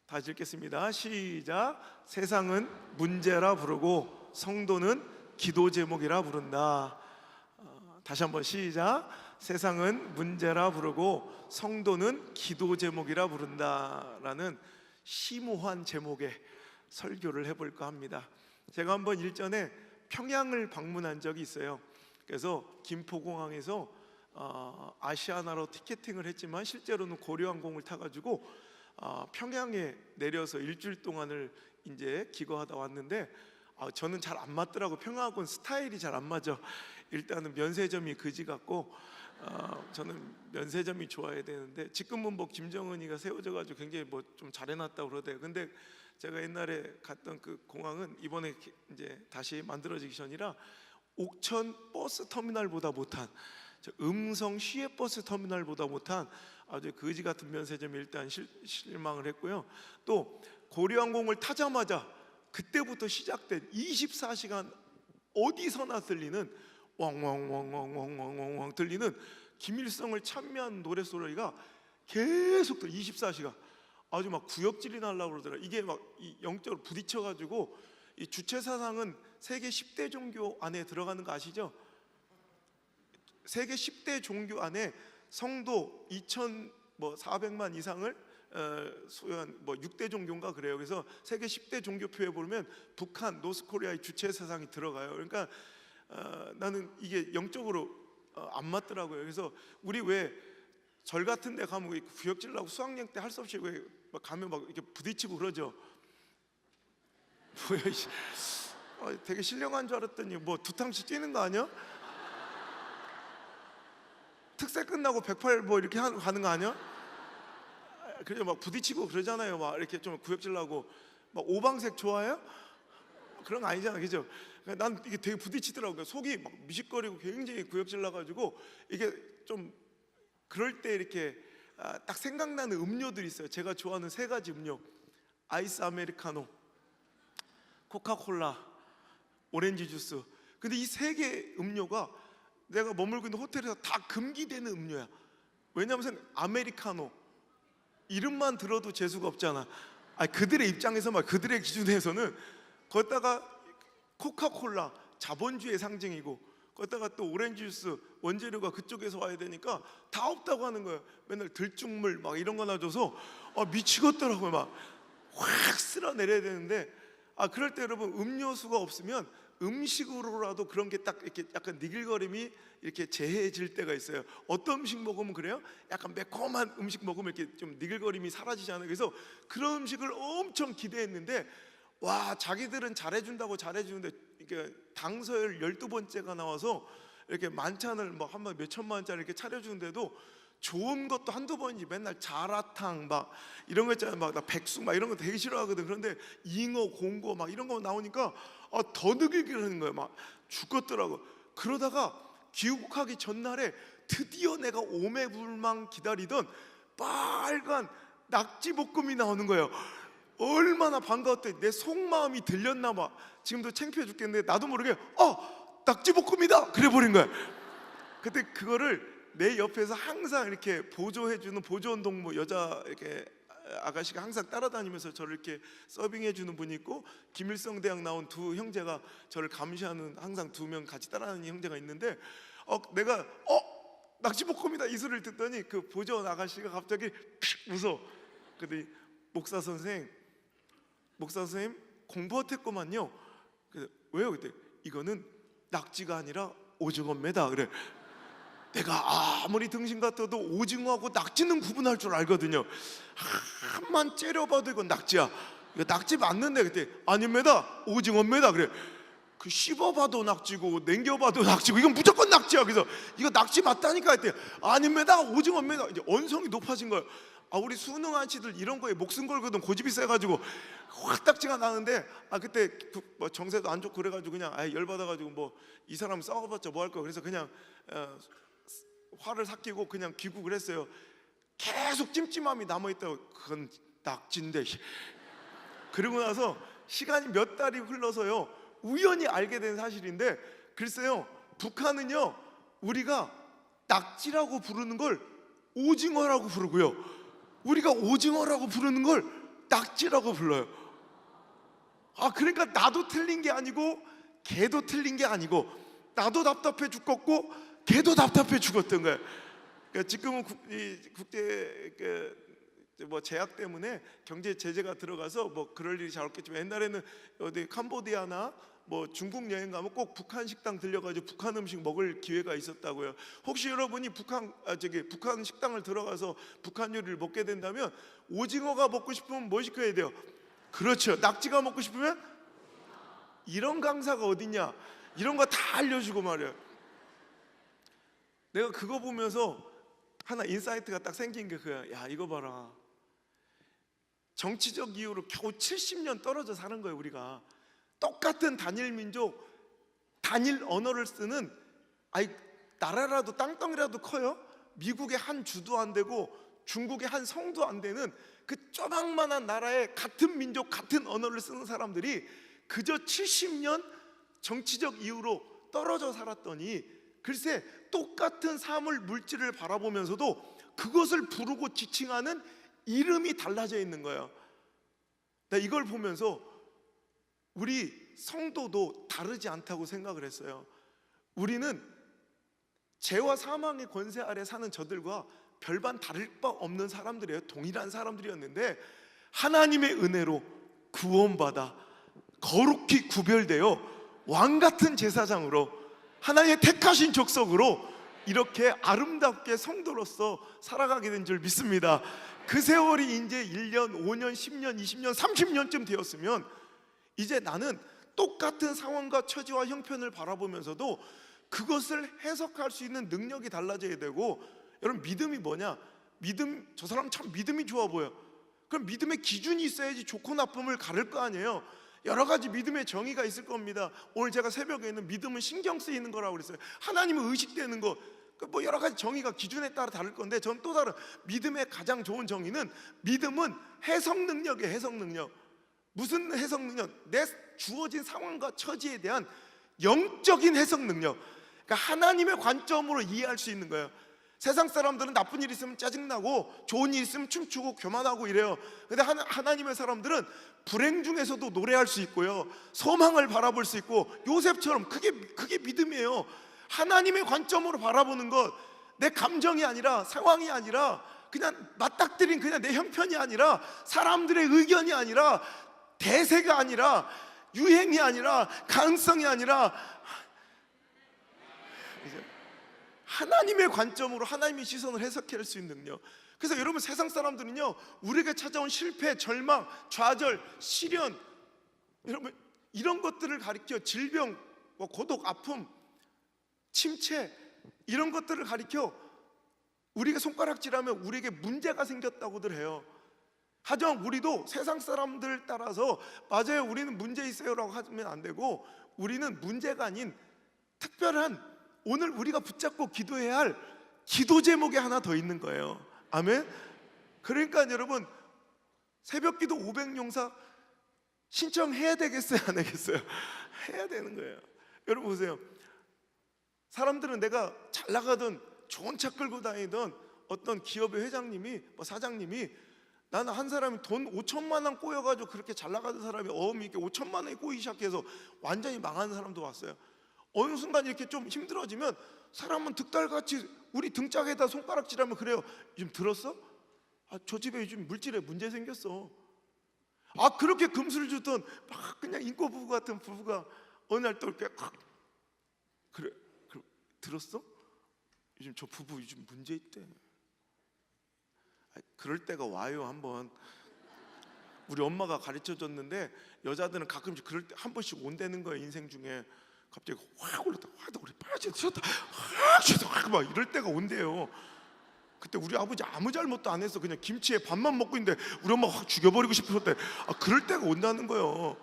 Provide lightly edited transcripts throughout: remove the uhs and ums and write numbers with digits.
다시 읽겠습니다. 시작. 세상은 문제라 부르고 성도는 기도 제목이라 부른다. 다시 한번 시작. 세상은 문제라 부르고 성도는 기도 제목이라 부른다라는 심오한 제목의 설교를 해볼까 합니다. 제가 한번 일전에 평양을 방문한 적이 있어요. 그래서 김포공항에서 아시아나로 티켓팅을 했지만 실제로는 고려항공을 타가지고 평양에 내려서 일주일 동안을 이제 기거하다 왔는데 저는 잘 안 맞더라고. 평양하고는 스타일이 잘 안 맞아. 일단은 면세점이 그지 같고 저는 면세점이 좋아야 되는데 지금은 뭐 김정은이가 세워져가지고 굉장히 뭐 좀 잘해놨다고 그러대요. 근데 제가 옛날에 갔던 그 공항은 이번에 이제 다시 만들어지기 전이라 옥천 버스 터미널보다 못한, 음성 시외버스 터미널보다 못한 아주 거지 같은 면세점이 일단 실망을 했고요. 또 고려항공을 타자마자 그때부터 시작된 24시간 어디서나 들리는 왕왕왕왕왕왕왕 들리는 김일성을 찬미한 노래소리가 계속 24시간 아주 막 구역질이 나려고 그러더라. 이게 막 영적으로 부딪혀가지고 이 주체사상은 세계 10대 종교 안에 들어가는 거 아시죠? 세계 10대 종교 안에 성도 2,400만 이상을 소유한 뭐 6대 종교인가 그래요. 그래서 세계 10대 종교표에 보면 북한, 노스코리아의 주체사상이 들어가요. 그러니까 나는 이게 영적으로 안 맞더라고요. 그래서 우리 왜 절 같은 데 가면 구역질 나고 수학여행 때 할 수 없이 왜 가면 막 이렇게 부딪히고 그러죠. 뭐야, 되게 신령한 줄 알았더니 뭐 두 탕씩 뛰는 거 아니야? 특세 끝나고 108 뭐 이렇게 가는 거 아니야? 그래서 막 부딪히고 그러잖아요. 막 이렇게 좀 구역질 나고. 막 오방색 좋아해요? 그런 거 아니잖아, 그죠? 난 이게 되게 부딪히더라고요. 속이 막 미식거리고 굉장히 구역질 나가지고 이게 좀 그럴 때 이렇게 딱 생각나는 음료들이 있어요. 제가 좋아하는 세 가지 음료: 아이스 아메리카노, 코카콜라, 오렌지 주스. 근데 이 세 개 음료가 내가 머물고 있는 호텔에서 다 금기되는 음료야. 왜냐하면 아메리카노 이름만 들어도 재수가 없잖아. 그들의 입장에서 막 그들의 기준에서는 거기다가 코카콜라 자본주의의 상징이고 거기다가 또 오렌지 주스 원재료가 그쪽에서 와야 되니까 다 없다고 하는 거예요. 맨날 들쭉물 막 이런 거 놔줘서 미치겠더라고요. 막 확 쓸어내려야 되는데 그럴 때 여러분 음료수가 없으면 음식으로라도 그런 게 딱 이렇게 약간 니글거림이 이렇게 재해질 때가 있어요. 어떤 음식 먹으면 그래요? 약간 매콤한 음식 먹으면 이렇게 좀 니글거림이 사라지잖아요. 그래서 그런 음식을 엄청 기대했는데 자기들은 잘해준다고 잘해주는데 이렇게 당서열 12번째가 나와서 이렇게 만찬을 뭐 한 번 몇천만 원짜리 이렇게 차려주는데도 좋은 것도 한두 번이지 맨날 자라탕 막 이런 거 있잖아요. 막 나 백숙 막 이런 거 되게 싫어하거든. 그런데 잉어, 공고 막 이런 거 나오니까 더 느끼게 하는 거예요. 막 죽겠더라고. 그러다가 귀국하기 전날에 드디어 내가 오매불망 기다리던 빨간 낙지볶음이 나오는 거예요. 얼마나 반가웠더니 내 속마음이 들렸나 봐. 지금도 창피해 죽겠는데 나도 모르게 낙지볶음이다 그래 버린 거야. 그때 그거를 내 옆에서 항상 이렇게 보조해주는 보조원 동무 여자 이렇게 아가씨가 항상 따라다니면서 저를 이렇게 서빙해주는 분이 있고, 김일성 대학 나온 두 형제가 저를 감시하는 항상 2명 같이 따라다니는 형제가 있는데 내가 낙지볶음이다 이 소리를 듣더니 그 보조원 아가씨가 갑자기 웃어. 근데 목사 선생님 공부했구만요. 그래서 왜요? 그때 이거는 낙지가 아니라 오징어입니다. 그래. 내가 아무리 등신 같아도 오징어하고 낙지는 구분할 줄 알거든요. 한만 째려봐도 이건 낙지야. 이거 낙지 맞는데 그때 아닙니다. 오징어입니다. 그래. 그 씹어봐도 낙지고 냉겨봐도 낙지고 이건 무조건 낙지야. 그래서 이거 낙지 맞다니까 했대. 아닙니다. 오징어입니다. 이제 언성이 높아진 거예요. 우리 수능 아저씨들 이런 거에 목숨 걸거든. 고집이 세가지고 확 딱지가 나는데 그때 뭐 정세도 안 좋고 그래가지고 그냥 열받아가지고 뭐 이 사람 싸워봤자 뭐 할 거야. 그래서 그냥 화를 삭히고 그냥 귀국을 했어요. 계속 찜찜함이 남아있다고. 그건 낙지인데. 그리고 나서 시간이 몇 달이 흘러서요 우연히 알게 된 사실인데, 글쎄요 북한은요 우리가 낙지라고 부르는 걸 오징어라고 부르고요, 우리가 오징어라고 부르는 걸 낙지라고 불러요. 그러니까 나도 틀린 게 아니고 걔도 틀린 게 아니고, 나도 답답해 죽겠고 걔도 답답해 죽었던 거예요. 그러니까 지금은 국제 뭐 제약 때문에 경제 제재가 들어가서 뭐 그럴 일이 잘 없겠지만, 옛날에는 어디 캄보디아나 뭐 중국 여행 가면 꼭 북한 식당 들려가지고 북한 음식 먹을 기회가 있었다고요. 혹시 여러분이 북한 식당을 들어가서 북한 요리를 먹게 된다면, 오징어가 먹고 싶으면 뭐 시켜야 돼요? 그렇죠. 낙지가 먹고 싶으면, 이런 강사가 어딨냐, 이런 거 다 알려주고 말이에요. 내가 그거 보면서 하나 인사이트가 딱 생긴 게 그거야. 야, 이거 봐라, 정치적 이유로 겨우 70년 떨어져 사는 거예요. 우리가 똑같은 단일 민족, 단일 언어를 쓰는, 나라라도 땅덩이라도 커요. 미국의 한 주도 안 되고 중국의 한 성도 안 되는 그 쪼박만한 나라에 같은 민족, 같은 언어를 쓰는 사람들이 그저 70년 정치적 이유로 떨어져 살았더니, 글쎄 똑같은 사물, 물질을 바라보면서도 그것을 부르고 지칭하는 이름이 달라져 있는 거예요. 나 이걸 보면서 우리 성도도 다르지 않다고 생각을 했어요. 우리는 죄와 사망의 권세 아래 사는 저들과 별반 다를 바 없는 사람들이에요. 동일한 사람들이었는데, 하나님의 은혜로 구원받아 거룩히 구별되어 왕같은 제사장으로, 하나님의 택하신 족속으로 이렇게 아름답게 성도로서 살아가게 된 줄 믿습니다. 그 세월이 이제 1년, 5년, 10년, 20년, 30년쯤 되었으면, 이제 나는 똑같은 상황과 처지와 형편을 바라보면서도 그것을 해석할 수 있는 능력이 달라져야 되고, 여러분, 믿음이 뭐냐? 저 사람 참 믿음이 좋아 보여. 그럼 믿음의 기준이 있어야지 좋고 나쁨을 가를 거 아니에요. 여러 가지 믿음의 정의가 있을 겁니다. 오늘 제가 새벽에는 믿음은 신경 쓰이는 거라고 그랬어요. 하나님은 의식되는 거, 뭐 여러 가지 정의가 기준에 따라 다를 건데, 전 또 다른 믿음의 가장 좋은 정의는, 믿음은 해석 능력이에요. 해석 능력. 무슨 해석 능력? 내 주어진 상황과 처지에 대한 영적인 해석 능력. 그러니까 하나님의 관점으로 이해할 수 있는 거예요. 세상 사람들은 나쁜 일 있으면 짜증나고 좋은 일 있으면 춤추고 교만하고 이래요. 근데 하나님의 사람들은 불행 중에서도 노래할 수 있고요, 소망을 바라볼 수 있고, 요셉처럼, 그게 믿음이에요. 하나님의 관점으로 바라보는 것, 내 감정이 아니라, 상황이 아니라, 그냥 맞닥뜨린 그냥 내 형편이 아니라, 사람들의 의견이 아니라, 대세가 아니라, 유행이 아니라, 가능성이 아니라, 하나님의 관점으로 하나님의 시선을 해석할 수 있는 능력. 그래서 여러분, 세상 사람들은요, 우리에게 찾아온 실패, 절망, 좌절, 시련, 여러분, 이런 것들을 가리켜 질병, 고독, 아픔, 침체, 이런 것들을 가리켜 우리가 손가락질하면 우리에게 문제가 생겼다고들 해요. 하지만 우리도 세상 사람들 따라서, 맞아요, 우리는 문제 있어요라고 하면 안 되고, 우리는 문제가 아닌 특별한, 오늘 우리가 붙잡고 기도해야 할 기도 제목이 하나 더 있는 거예요. 아멘. 그러니까 여러분, 새벽기도 500용사 신청해야 되겠어요, 안 하겠어요? 해야 되는 거예요. 여러분 보세요. 사람들은 내가 잘 나가던 좋은 차 끌고 다니던 어떤 기업의 회장님이, 사장님이, 나는 한 사람이 돈 5천만 원 꼬여가지고 그렇게 잘 나가던 사람이 어음이 이렇게 5천만 원이 꼬이기 시작해서 완전히 망하는 사람도 왔어요. 어느 순간 이렇게 좀 힘들어지면 사람은 득달같이 우리 등짝에다 손가락질하면 그래요. 요즘 들었어? 저 집에 요즘 물질에 문제 생겼어. 그렇게 금수를 주던 막 그냥 인꼬 부부 같은 부부가 어느 날 또 이렇게 그래, 들었어? 요즘 저 부부 요즘 문제 있대. 그럴 때가 와요. 한번 우리 엄마가 가르쳐줬는데, 여자들은 가끔씩 그럴 때 한 번씩 온다는 거예요. 인생 중에 갑자기 확 올랐다, 확 우리 빠졌다, 확 막 이럴 때가 온대요. 그때 우리 아버지 아무 잘못도 안 했어. 그냥 김치에 밥만 먹고 있는데 우리 엄마 확 죽여버리고 싶었대. 그럴 때가 온다는 거예요.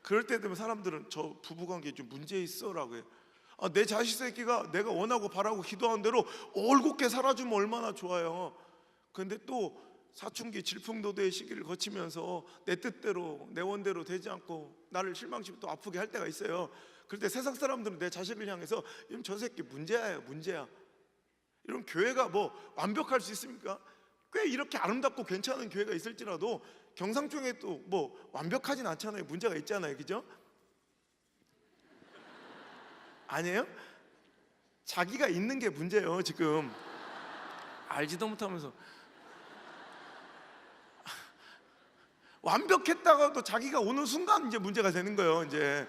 그럴 때 되면 사람들은 저 부부관계 좀 문제 있어라고 해요. 내 자식 새끼가 내가 원하고 바라고 기도한 대로 올곧게 살아주면 얼마나 좋아요. 그런데 또 사춘기 질풍노도의 시기를 거치면서 내 뜻대로, 내 원대로 되지 않고 나를 실망시키고 또 아프게 할 때가 있어요. 그럴 때 세상 사람들은 내 자식을 향해서, 저 새끼 문제야. 이런 교회가 뭐 완벽할 수 있습니까? 꽤 이렇게 아름답고 괜찮은 교회가 있을지라도 경상중에 또 뭐 완벽하진 않잖아요. 문제가 있잖아요, 그죠? 아니에요? 자기가 있는 게 문제예요. 지금 알지도 못하면서 완벽했다가도 자기가 오는 순간 이제 문제가 되는 거예요. 이제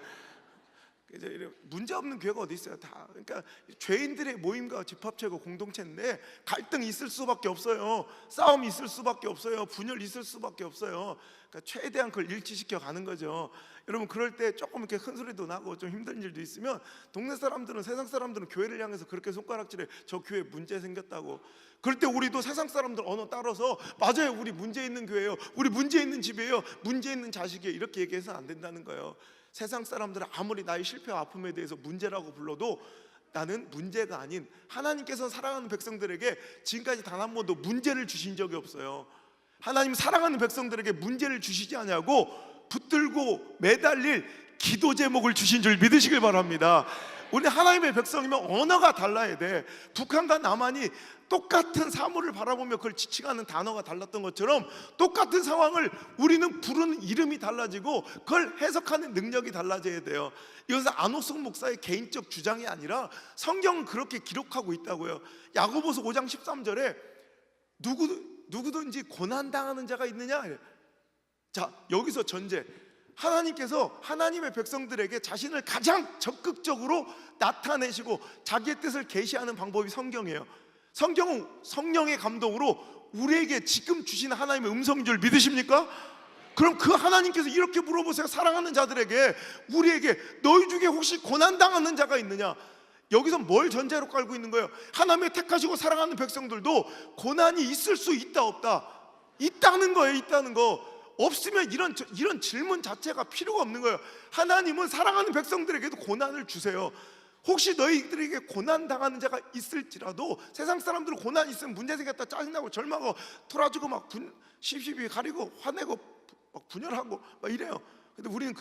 문제 없는 교회가 어디 있어요? 다 그러니까 죄인들의 모임과 집합체고 공동체인데 갈등이 있을 수밖에 없어요. 싸움이 있을 수밖에 없어요. 분열이 있을 수밖에 없어요. 그러니까 최대한 그걸 일치시켜 가는 거죠. 여러분, 그럴 때 조금 이렇게 큰 소리도 나고 좀 힘든 일도 있으면 동네 사람들은, 세상 사람들은 교회를 향해서 그렇게 손가락질해. 저 교회 문제 생겼다고. 그럴 때 우리도 세상 사람들 언어 따라서 맞아요, 우리 문제 있는 교회예요, 우리 문제 있는 집이에요, 문제 있는 자식이에요, 이렇게 얘기해서는 안 된다는 거예요. 세상 사람들은 아무리 나의 실패와 아픔에 대해서 문제라고 불러도 나는 문제가 아닌, 하나님께서 사랑하는 백성들에게 지금까지 단 한 번도 문제를 주신 적이 없어요. 하나님 사랑하는 백성들에게 문제를 주시지 않냐고 붙들고 매달릴 기도 제목을 주신 줄 믿으시길 바랍니다. 우리 하나님의 백성이면 언어가 달라야 돼. 북한과 남한이 똑같은 사물을 바라보며 그걸 지칭하는 단어가 달랐던 것처럼 똑같은 상황을 우리는 부르는 이름이 달라지고 그걸 해석하는 능력이 달라져야 돼요. 이것은 안호석 목사의 개인적 주장이 아니라 성경은 그렇게 기록하고 있다고요. 야고보서 5장 13절에 누구든지 고난당하는 자가 있느냐. 자, 여기서 전제, 하나님께서 하나님의 백성들에게 자신을 가장 적극적으로 나타내시고 자기의 뜻을 계시하는 방법이 성경이에요. 성경은 성령의 감동으로 우리에게 지금 주신 하나님의 음성인 줄 믿으십니까? 그럼 그 하나님께서 이렇게 물어보세요. 사랑하는 자들에게, 우리에게, 너희 중에 혹시 고난당하는 자가 있느냐? 여기서 뭘 전제로 깔고 있는 거예요? 하나님의 택하시고 사랑하는 백성들도 고난이 있을 수 있다 없다? 있다는 거예요. 있다는 거. 없으면 이런 질문 자체가 필요가 없는 거예요. 하나님은 사랑하는 백성들에게도 고난을 주세요. 혹시 너희들에게 고난 당하는 자가 있을지라도, 세상 사람들은 고난 있으면 문제 생겼다 짜증나고 절망하고 돌아주고 막 시비 가리고 화내고 막 분열하고 막 이래요. 근데 우리는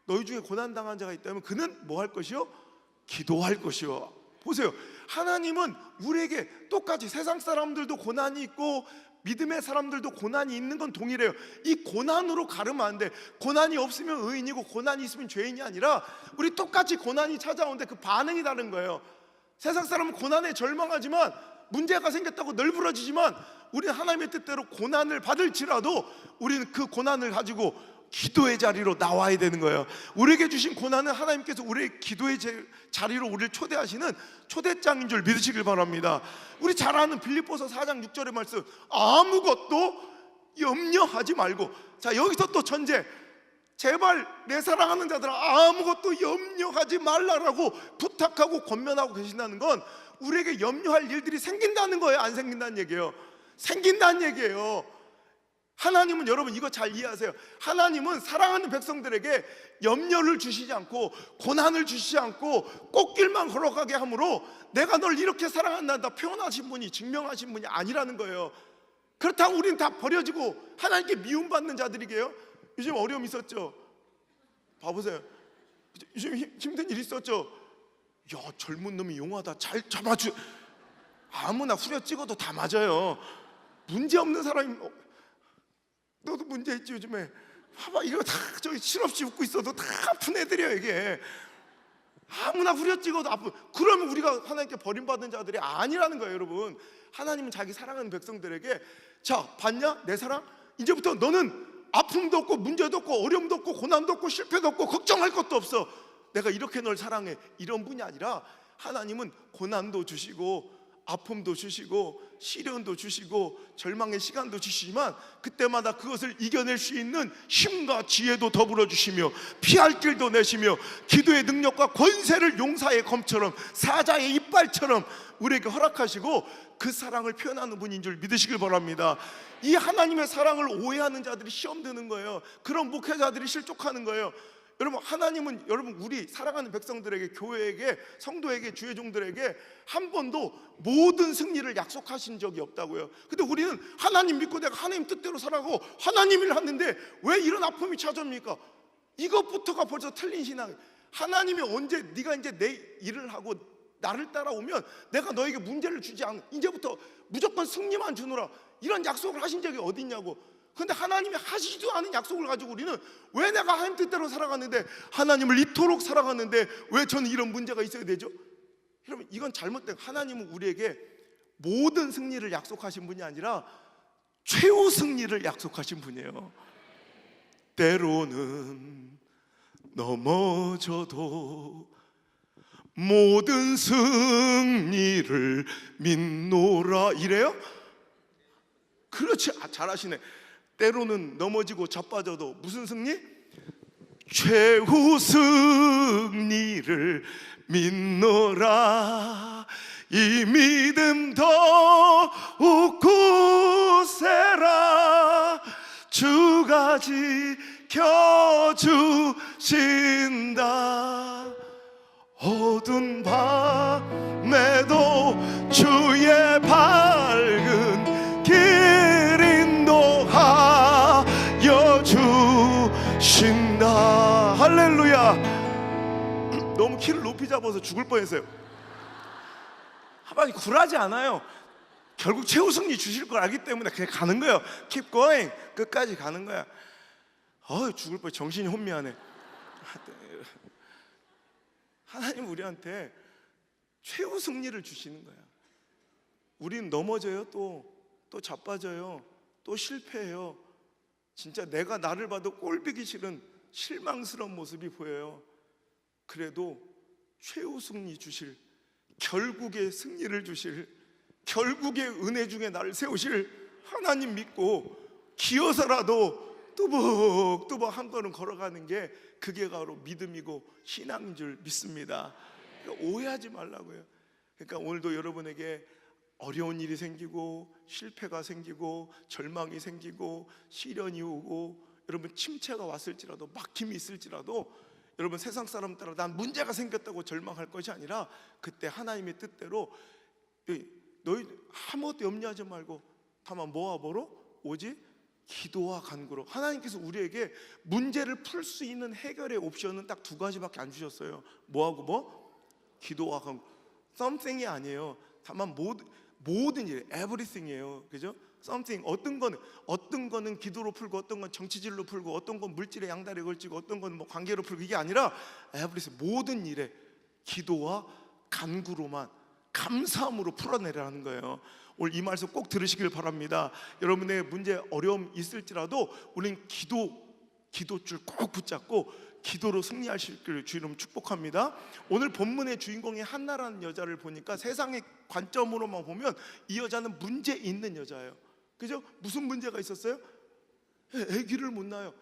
너희 중에 고난 당한 자가 있다면 그는 뭐 할 것이요? 기도할 것이요. 보세요, 하나님은 우리에게 똑같이, 세상 사람들도 고난이 있고 믿음의 사람들도 고난이 있는 건 동일해요. 이 고난으로 가르면 안 돼. 고난이 없으면 의인이고 고난이 있으면 죄인이 아니라 우리 똑같이 고난이 찾아오는데 그 반응이 다른 거예요. 세상 사람은 고난에 절망하지만, 문제가 생겼다고 널브러지지만, 우리는 하나님의 뜻대로 고난을 받을지라도 우리는 그 고난을 가지고 기도의 자리로 나와야 되는 거예요. 우리에게 주신 고난은 하나님께서 우리의 기도의 자리로 우리를 초대하시는 초대장인 줄 믿으시길 바랍니다. 우리 잘 아는 빌립보서 4장 6절의 말씀, 아무것도 염려하지 말고. 자, 여기서 또 전제, 제발 내 사랑하는 자들아 아무것도 염려하지 말라라고 부탁하고 권면하고 계신다는 건 우리에게 염려할 일들이 생긴다는 거예요, 안 생긴다는 얘기예요? 생긴다는 얘기예요. 하나님은, 여러분 이거 잘 이해하세요. 하나님은 사랑하는 백성들에게 염려를 주시지 않고 고난을 주시지 않고 꽃길만 걸어가게 함으로 내가 널 이렇게 사랑한다 표현하신 분이, 증명하신 분이 아니라는 거예요. 그렇다고 우리는 다 버려지고 하나님께 미움받는 자들이게요? 요즘 어려움 있었죠? 봐보세요. 요즘 힘든 일 있었죠? 야, 젊은 놈이 용하다, 잘 잡아주. 아무나 후려 찍어도 다 맞아요. 문제 없는 사람이, 너도 문제 있지 요즘에? 봐봐, 이거 다 저기 실없이 웃고 있어도 다 아픈 애들이야 이게. 아무나 후려 찍어도 아픈. 그러면 우리가 하나님께 버림받은 자들이 아니라는 거예요, 여러분. 하나님은 자기 사랑하는 백성들에게, 자, 봤냐? 내 사랑? 이제부터 너는 아픔도 없고 문제도 없고 어려움도 없고 고난도 없고 실패도 없고 걱정할 것도 없어. 내가 이렇게 널 사랑해. 이런 분이 아니라 하나님은 고난도 주시고 아픔도 주시고 시련도 주시고 절망의 시간도 주시지만 그때마다 그것을 이겨낼 수 있는 힘과 지혜도 더불어 주시며 피할 길도 내시며 기도의 능력과 권세를 용사의 검처럼 사자의 이빨처럼 우리에게 허락하시고 그 사랑을 표현하는 분인 줄 믿으시길 바랍니다. 이 하나님의 사랑을 오해하는 자들이 시험 드는 거예요. 그런 목회자들이 실족하는 거예요. 여러분, 하나님은 여러분 우리 사랑하는 백성들에게, 교회에게, 성도에게, 주의 종들에게 한 번도 모든 승리를 약속하신 적이 없다고요. 근데 우리는 하나님 믿고 내가 하나님 뜻대로 살아가고 하나님 일을 하는데 왜 이런 아픔이 찾아옵니까? 이것부터가 벌써 틀린 신앙이에요. 하나님이 언제 네가 이제 내 일을 하고 나를 따라오면 내가 너에게 문제를 주지 않아, 이제부터 무조건 승리만 주노라, 이런 약속을 하신 적이 어디 있냐고. 근데 하나님이 하시지도 않은 약속을 가지고 우리는 왜 내가 하나님 뜻대로 살아갔는데, 하나님을 이토록 사랑하는데 왜 저는 이런 문제가 있어야 되죠? 여러분, 이건 잘못된, 하나님은 우리에게 모든 승리를 약속하신 분이 아니라 최후 승리를 약속하신 분이에요. 때로는 넘어져도 모든 승리를 믿노라, 이래요? 그렇지, 잘하시네. 때로는 넘어지고 자빠져도 무슨 승리? 최후 승리를 믿노라. 이 믿음 더욱 굳세라. 주가 지켜주신다. 어두운 밤에도 주의 밝은 길 인도하여 주신다. 할렐루야. 너무 키를 높이 잡아서 죽을 뻔했어요. 하나님 굴하지 않아요. 결국 최후 승리 주실 걸 알기 때문에 그냥 가는 거예요. Keep going. 끝까지 가는 거야. 죽을 뻔, 정신이 혼미하네. 하나님 우리한테 최후 승리를 주시는 거야. 우리는 넘어져요, 또 자빠져요, 또 실패해요. 진짜 내가 나를 봐도 꼴보기 싫은 실망스러운 모습이 보여요. 그래도 최후 승리 주실, 결국의 승리를 주실, 결국의 은혜 중에 나를 세우실 하나님 믿고 기어서라도 뚜벅뚜벅 한 걸음 걸어가는 게, 그게 바로 믿음이고 신앙인 줄 믿습니다. 그러니까 오해하지 말라고요. 그러니까 오늘도 여러분에게 어려운 일이 생기고 실패가 생기고 절망이 생기고 시련이 오고 여러분 침체가 왔을지라도 막힘이 있을지라도 여러분 세상 사람 따라 난 문제가 생겼다고 절망할 것이 아니라, 그때 하나님의 뜻대로 너희 아무것도 염려하지 말고 다만 뭐와 뭐로? 오직 기도와 간구로. 하나님께서 우리에게 문제를 풀 수 있는 해결의 옵션은 딱 두 가지밖에 안 주셨어요. 뭐하고 뭐? 기도와 간구. something이 아니에요. 다만 모든 일, everything이에요. 그죠? something. 어떤 거는 기도로 풀고, 어떤 건 정치질로 풀고, 어떤 건 물질의 양다리 걸치고, 어떤 건 뭐 관계로 풀고, 이게 아니라 everything, 모든 일에 기도와 간구로만, 감사함으로 풀어내라는 거예요. 오늘 이 말씀 꼭 들으시길 바랍니다. 여러분의 문제, 어려움 있을지라도 우리는 기도줄 꼭 붙잡고 기도로 승리하시길 주님으로 축복합니다. 오늘 본문의 주인공이 한나라는 여자를 보니까 세상의 관점으로만 보면 이 여자는 문제 있는 여자예요. 그죠? 무슨 문제가 있었어요? 아기를 못 낳아요.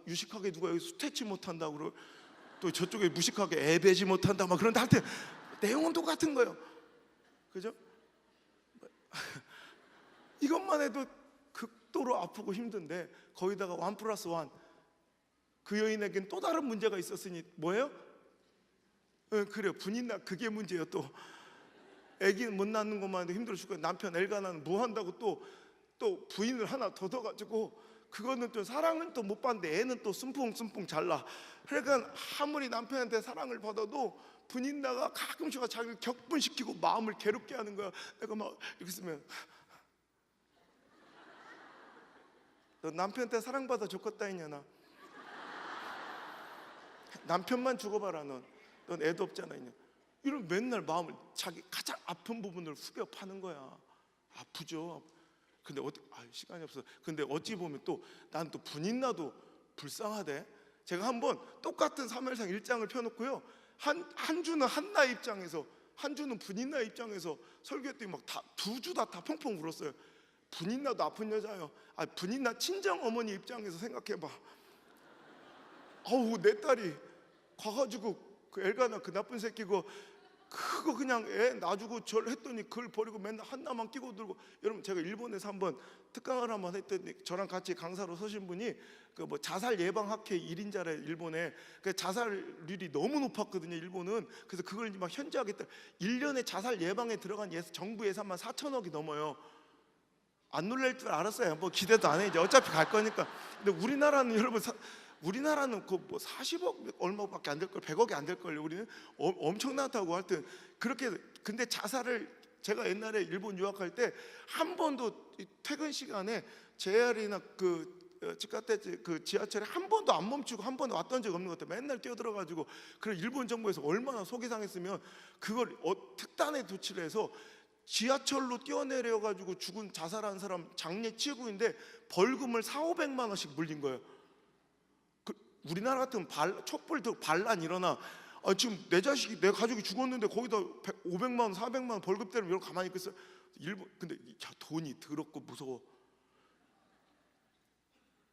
유식하게 누가 여기 수태치 못한다고 그러고, 또 저쪽에 무식하게 애배지 못한다 막 그런데, 하여튼 내용은 똑같은 거예요. 그죠? 이것만 해도 극도로 아프고 힘든데 거기다가 1+1, 그 여인에겐 또 다른 문제가 있었으니 뭐예요? 그래요, 분인나, 그게 문제예요. 또 아기는 못 낳는 것만 해도 힘들어 죽고, 남편 엘가나는 뭐 한다고 또 부인을 하나 더 둬가지고, 그거는 또 사랑은 또 못 받는데 애는 또 숨풍숨풍 잘나. 그러니까 아무리 남편한테 사랑을 받아도 분인나가 가끔씩 자기를 격분시키고 마음을 괴롭게 하는 거야. 내가 막 이렇게 쓰면, 너 남편한테 사랑받아 좋겠다 했냐나. 남편만 죽어봐라. 넌 애도 없잖아. 이런 맨날 마음을, 자기 가장 아픈 부분을 후벼 파는 거야. 아프죠. 근데 시간이 없어. 근데 어찌 보면 또 난 또 분인나도 불쌍하대. 제가 한번 똑같은 사무엘상 1장을 펴놓고요, 한주는 한나 입장에서, 한주는 분인나 입장에서 설교했더니 막 두 주 다 펑펑 울었어요. 분인나도 아픈 여자예요. 분인나 친정 어머니 입장에서 생각해봐. 내 딸이 가가지고 그 엘가나 그 나쁜 새끼고 그거 그냥 애 놔주고 절 했더니 그걸 버리고 맨날 한나만 끼고 들고. 여러분, 제가 일본에서 한번 특강을 한번 했더니 저랑 같이 강사로 서신 분이 그 뭐 자살 예방 학회 1인자래, 일본에. 그 자살률이 너무 높았거든요, 일본은. 그래서 그걸 막 현지하겠다. 1년에 자살 예방에 들어간 정부 예산만 4천억이 넘어요. 안 놀랄 줄 알았어요. 뭐 기대도 안 해. 이제 어차피 갈 거니까. 근데 우리나라는 여러분 우리나라는 그 뭐 40억 얼마밖에 안 될 걸, 100억이 안 될 걸요. 우리는 엄청나다고 하여튼 그렇게. 근데 자살을 제가 옛날에 일본 유학할 때 한 번도 퇴근 시간에 JR이나 치카테 그 지하철에 한 번도 안 멈추고 한 번도 왔던 적 없는 것 같아요. 맨날 뛰어들어가지고. 그걸 일본 정부에서 얼마나 속이 상했으면 그걸 특단에 조치를 해서 지하철로 뛰어내려가지고 죽은 자살한 사람 장례 치구인데 벌금을 400~500만 원씩 물린 거예요. 우리나라 같은 촛불 반란 일어나 지금 내 자식이, 내 가족이 죽었는데 거기다 500만 원, 400만 원 벌금 때리면 이러고 가만히 있겠어요? 일본 근데 돈이 더럽고 무서워.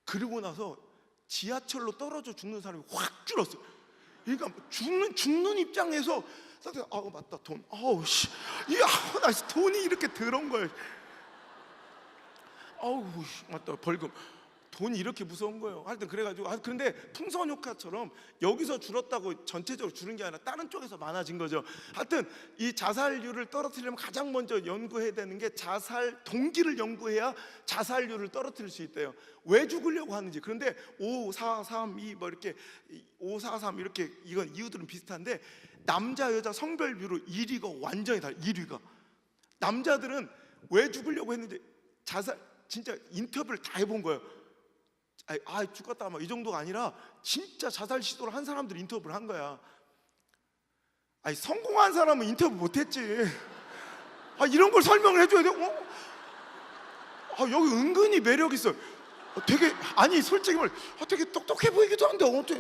그러고 나서 지하철로 떨어져 죽는 사람이 확 줄었어요. 그러니까 죽는 입장에서 맞다, 돈. 나 돈이 이렇게 더러운 거예요. 맞다, 벌금. 돈이 이렇게 무서운 거예요. 하여튼 그래가지고 그런데 풍선 효과처럼 여기서 줄었다고 전체적으로 줄은 게 아니라 다른 쪽에서 많아진 거죠. 하여튼 이 자살률을 떨어뜨리려면 가장 먼저 연구해야 되는 게 자살 동기를 연구해야 자살률을 떨어뜨릴 수 있대요. 왜 죽으려고 하는지. 그런데 5, 4, 3, 2 뭐 이렇게 5, 4, 3 이렇게 이건 이유들은 비슷한데 남자 여자 성별비로 1위가 완전히 달라요. 1위가. 남자들은 왜 죽으려고 했는지 자살 진짜 인터뷰를 다 해본 거예요. 죽었다 막 이 정도가 아니라 진짜 자살 시도를 한 사람들 인터뷰를 한 거야. 성공한 사람은 인터뷰 못했지. 이런 걸 설명을 해줘야 돼. 여기 은근히 매력 있어. 되게 솔직히 말 되게 똑똑해 보이기도 한데 어떻게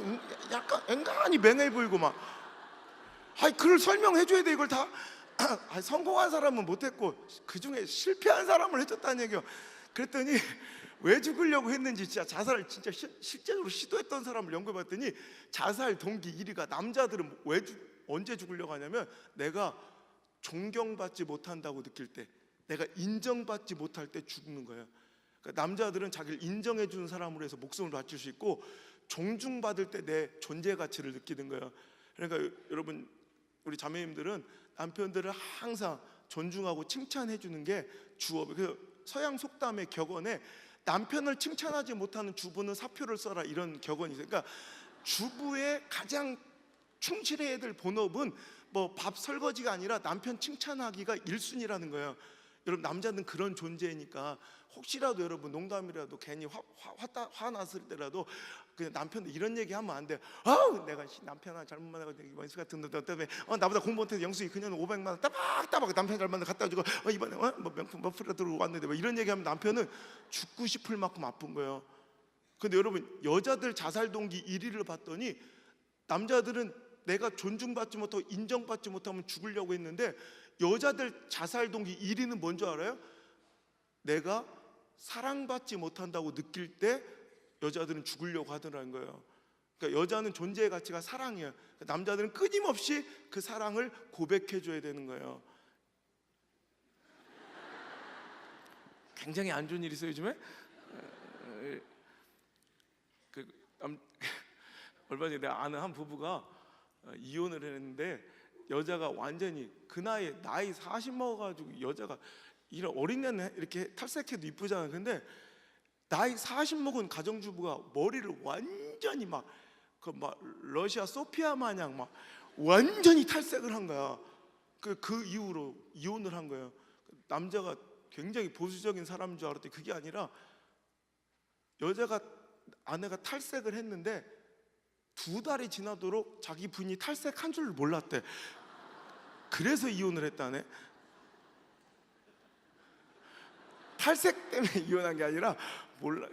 약간 앵간히 맹해 보이고 막. 그걸 설명해줘야 돼. 이걸 다. 성공한 사람은 못했고 그 중에 실패한 사람을 해줬다는 얘기야. 그랬더니 왜 죽으려고 했는지 진짜 자살을 진짜 실제로 시도했던 사람을 연구해봤더니 자살 동기 1위가 남자들은 언제 죽으려고 하냐면 내가 존경받지 못한다고 느낄 때, 내가 인정받지 못할 때 죽는 거예요. 그러니까 남자들은 자기를 인정해주는 사람으로 해서 목숨을 바칠 수 있고 존중받을 때 내 존재 가치를 느끼는 거예요. 그러니까 여러분 우리 자매님들은 남편들을 항상 존중하고 칭찬해주는 게 주업이에요. 그래서 서양 속담의 격언에 남편을 칭찬하지 못하는 주부는 사표를 써라 이런 격언이 있어요. 그러니까 주부의 가장 충실해야 될 본업은 뭐 밥 설거지가 아니라 남편 칭찬하기가 1순위라는 거예요. 여러분 남자는 그런 존재니까 혹시라도 여러분 농담이라도 괜히 화났을 때라도 그냥 남편도 이런 얘기 하면 안 돼요. 내가 남편아 잘못 만나가지고 원수 같은 너 때문에 나보다 공부 못해서 영숙이 그녀는 500만 원 따박따박 남편 잘 만나 갖다 주고 이번에 뭐 명품 머플러 들고 왔는데 뭐 이런 얘기하면 남편은 죽고 싶을 만큼 아픈 거예요. 근데 여러분 여자들 자살 동기 1위를 봤더니 남자들은 내가 존중받지 못하고 인정받지 못하면 죽으려고 했는데 여자들 자살 동기 1위는 뭔지 알아요? 내가 사랑받지 못한다고 느낄 때 여자들은 죽으려고 하더라는 거예요. 그러니까 여자는 존재의 가치가 사랑이에요. 남자들은 끊임없이 그 사랑을 고백해줘야 되는 거예요. 굉장히 안 좋은 일이 있어요 요즘에. 얼마 전에 내가 아는 한 부부가 이혼을 했는데 여자가 완전히 그 나이 40 먹어가지고 여자가 이런 어린 애는 이렇게 탈색해도 이쁘잖아요. 근데 나이 40 먹은 가정주부가 머리를 완전히 막 러시아 소피아 마냥 막 완전히 탈색을 한 거야. 그 이후로 이혼을 한 거예요. 남자가 굉장히 보수적인 사람인 줄 알았더니 그게 아니라 아내가 탈색을 했는데 2달이 지나도록 자기 부인이 탈색한 줄 몰랐대. 그래서 이혼을 했다네. 탈색 때문에 이혼한 게 아니라 몰라.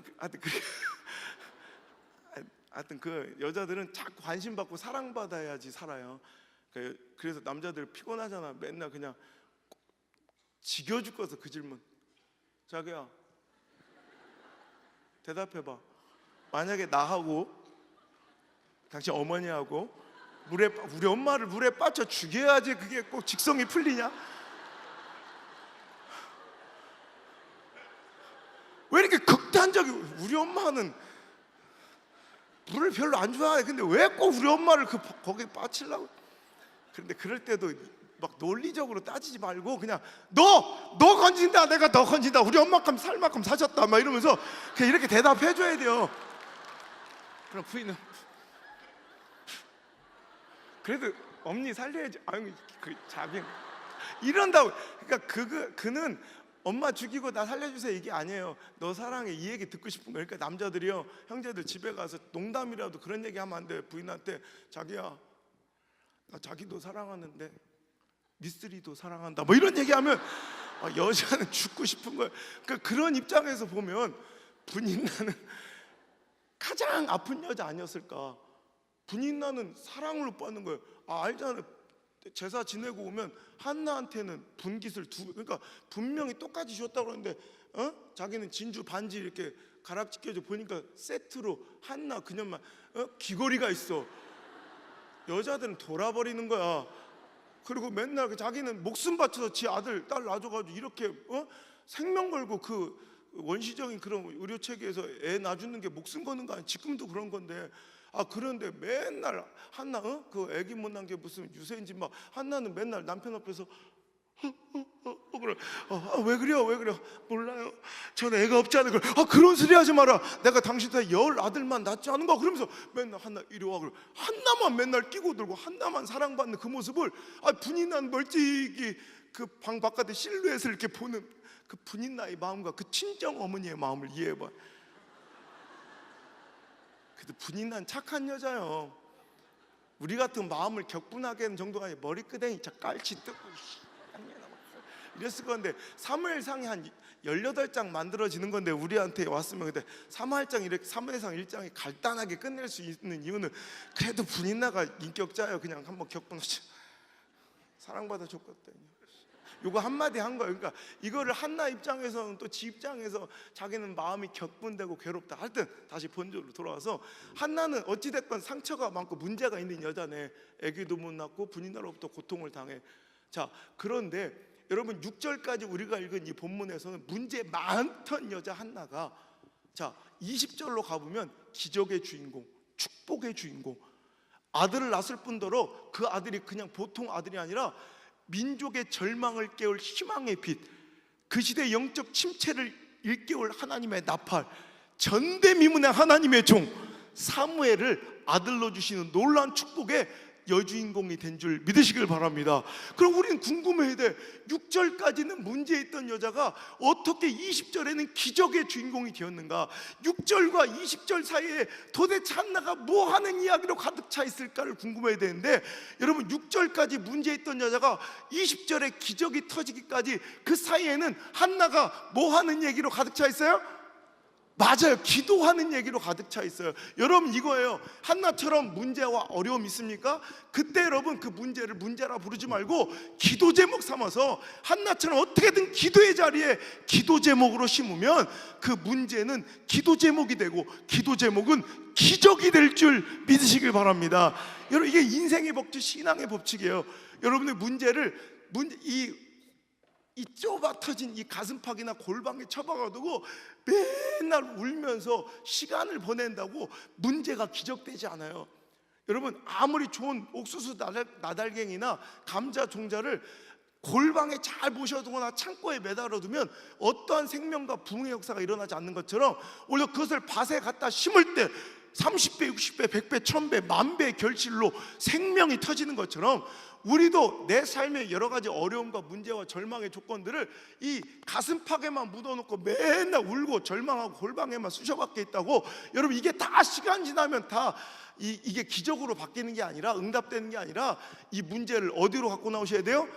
하여튼 그 여자들은 자꾸 관심 받고 사랑받아야지 살아요. 그래서 남자들 피곤하잖아. 맨날 그냥 지겨 죽어서 그 질문. 자기야 대답해봐. 만약에 나하고 당신 어머니하고 우리 엄마를 물에 빠져 죽여야지 그게 꼭 직성이 풀리냐? 왜 이렇게 극단적이? 우리 엄마는 물을 별로 안 좋아해. 근데 왜 꼭 우리 엄마를 거기에 빠치려고? 그런데 그럴 때도 막 논리적으로 따지지 말고 그냥 너 건진다, 내가 너 건진다, 우리 엄마만큼 살 만큼 사셨다 막 이러면서 그냥 이렇게 대답해줘야 돼요. 그럼 부인은 그래도 엄니 살려야지. 아유 그 자기 이런다고. 그러니까 그는 엄마 죽이고 나 살려주세요 이게 아니에요. 너 사랑해 이 얘기 듣고 싶은 거예요. 그러니까 남자들이요, 형제들 집에 가서 농담이라도 그런 얘기 하면 안 돼. 부인한테 자기야 나 자기도 사랑하는데 미쓰리도 사랑한다 뭐 이런 얘기하면 여자는 죽고 싶은 거예요. 그러니까 그런 입장에서 보면 분인나는 가장 아픈 여자 아니었을까. 분인나는 사랑을 못 받는 거예요. 알잖아요. 제사 지내고 오면 한나한테는 분깃을 그러니까 분명히 똑같이 줬다고 그러는데 자기는 진주 반지 이렇게 가락지 껴줘 보니까 세트로 한나 그녀만 귀걸이가 있어. 여자들은 돌아버리는 거야. 그리고 맨날 자기는 목숨 바쳐서 지 아들 딸 낳아줘가지고 이렇게 생명 걸고 그 원시적인 그런 의료 체계에서 애 낳아주는 게 목숨 거는 거 아니야. 지금도 그런 건데. 그런데 맨날 한나 그 애기 못 낳은 게 무슨 유세인지 막 한나는 맨날 남편 앞에서 그래. 왜 그래요? 왜 그래요? 몰라요. 저는 애가 없지 않은 걸. 그런 소리 하지 마라. 내가 당신한테 10 아들만 낳지 않은 거. 그러면서 맨날 한나 이리 와. 그래. 한나만 맨날 끼고 들고 한나만 사랑받는 그 모습을 분인난 멀찍이 그 방 바깥에 실루엣을 이렇게 보는 그 분인나의 마음과 그 친정 어머니의 마음을 이해해봐. 그래도 분인난 착한 여자요. 우리 같은 마음을 격분하게 하는 정도가 아니라 머리끄댕이 깔치 뜯고 이랬을 건데 사무엘상이 한 18장 만들어지는 건데 우리한테 왔으면 근데 사무엘상 이렇게 사무엘상 1장이 간단하게 끝낼 수 있는 이유는 그래도 분인나가 인격자예요. 그냥 한번 격분하지. 사랑받아 줬거든요. 요거 한마디 한 거예요. 그러니까 이거를 한나 입장에서는 또 지 입장에서 자기는 마음이 격분되고 괴롭다. 하여튼 다시 본적으로 돌아와서 한나는 어찌됐건 상처가 많고 문제가 있는 여자네. 아기도 못 낳고 분인나로부터 고통을 당해. 자, 그런데 여러분 6절까지 우리가 읽은 이 본문에서는 문제 많던 여자 한나가 20절로 가보면 기적의 주인공, 축복의 주인공, 아들을 낳았을 뿐더러 그 아들이 그냥 보통 아들이 아니라 민족의 절망을 깨울 희망의 빛, 그 시대의 영적 침체를 일깨울 하나님의 나팔, 전대미문의 하나님의 종 사무엘을 아들로 주시는 놀라운 축복의 여주인공이 된 줄 믿으시길 바랍니다. 그럼 우리는 궁금해야 돼. 6절까지는 문제 있던 여자가 어떻게 20절에는 기적의 주인공이 되었는가? 6절과 20절 사이에 도대체 한나가 뭐 하는 이야기로 가득 차 있을까를 궁금해야 되는데, 여러분 6절까지 문제 있던 여자가 20절에 기적이 터지기까지 그 사이에는 한나가 뭐 하는 얘기로 가득 차 있어요? 맞아요. 기도하는 얘기로 가득 차 있어요. 여러분 이거예요. 한나처럼 문제와 어려움 있습니까? 그때 여러분 그 문제를 문제라 부르지 말고 기도 제목 삼아서 한나처럼 어떻게든 기도의 자리에 기도 제목으로 심으면 그 문제는 기도 제목이 되고 기도 제목은 기적이 될 줄 믿으시길 바랍니다. 여러분 이게 인생의 법칙, 신앙의 법칙이에요. 여러분의 이 좁아 터진 이 가슴팍이나 골방에 처박아두고 맨날 울면서 시간을 보낸다고 문제가 기적되지 않아요. 여러분 아무리 좋은 옥수수 나달갱이나 감자 종자를 골방에 잘 모셔두거나 창고에 매달아두면 어떠한 생명과 부흥의 역사가 일어나지 않는 것처럼, 오히려 그것을 밭에 갖다 심을 때 30배, 60배, 100배, 1000배, 10,000배의 결실로 생명이 터지는 것처럼 우리도 내 삶의 여러 가지 어려움과 문제와 절망의 조건들을 이 가슴팍에만 묻어놓고 맨날 울고 절망하고 골방에만 쑤셔박혀 있다고, 여러분 이게 다 시간 지나면 다 이게 기적으로 바뀌는 게 아니라, 응답되는 게 아니라, 이 문제를 어디로 갖고 나오셔야 돼요?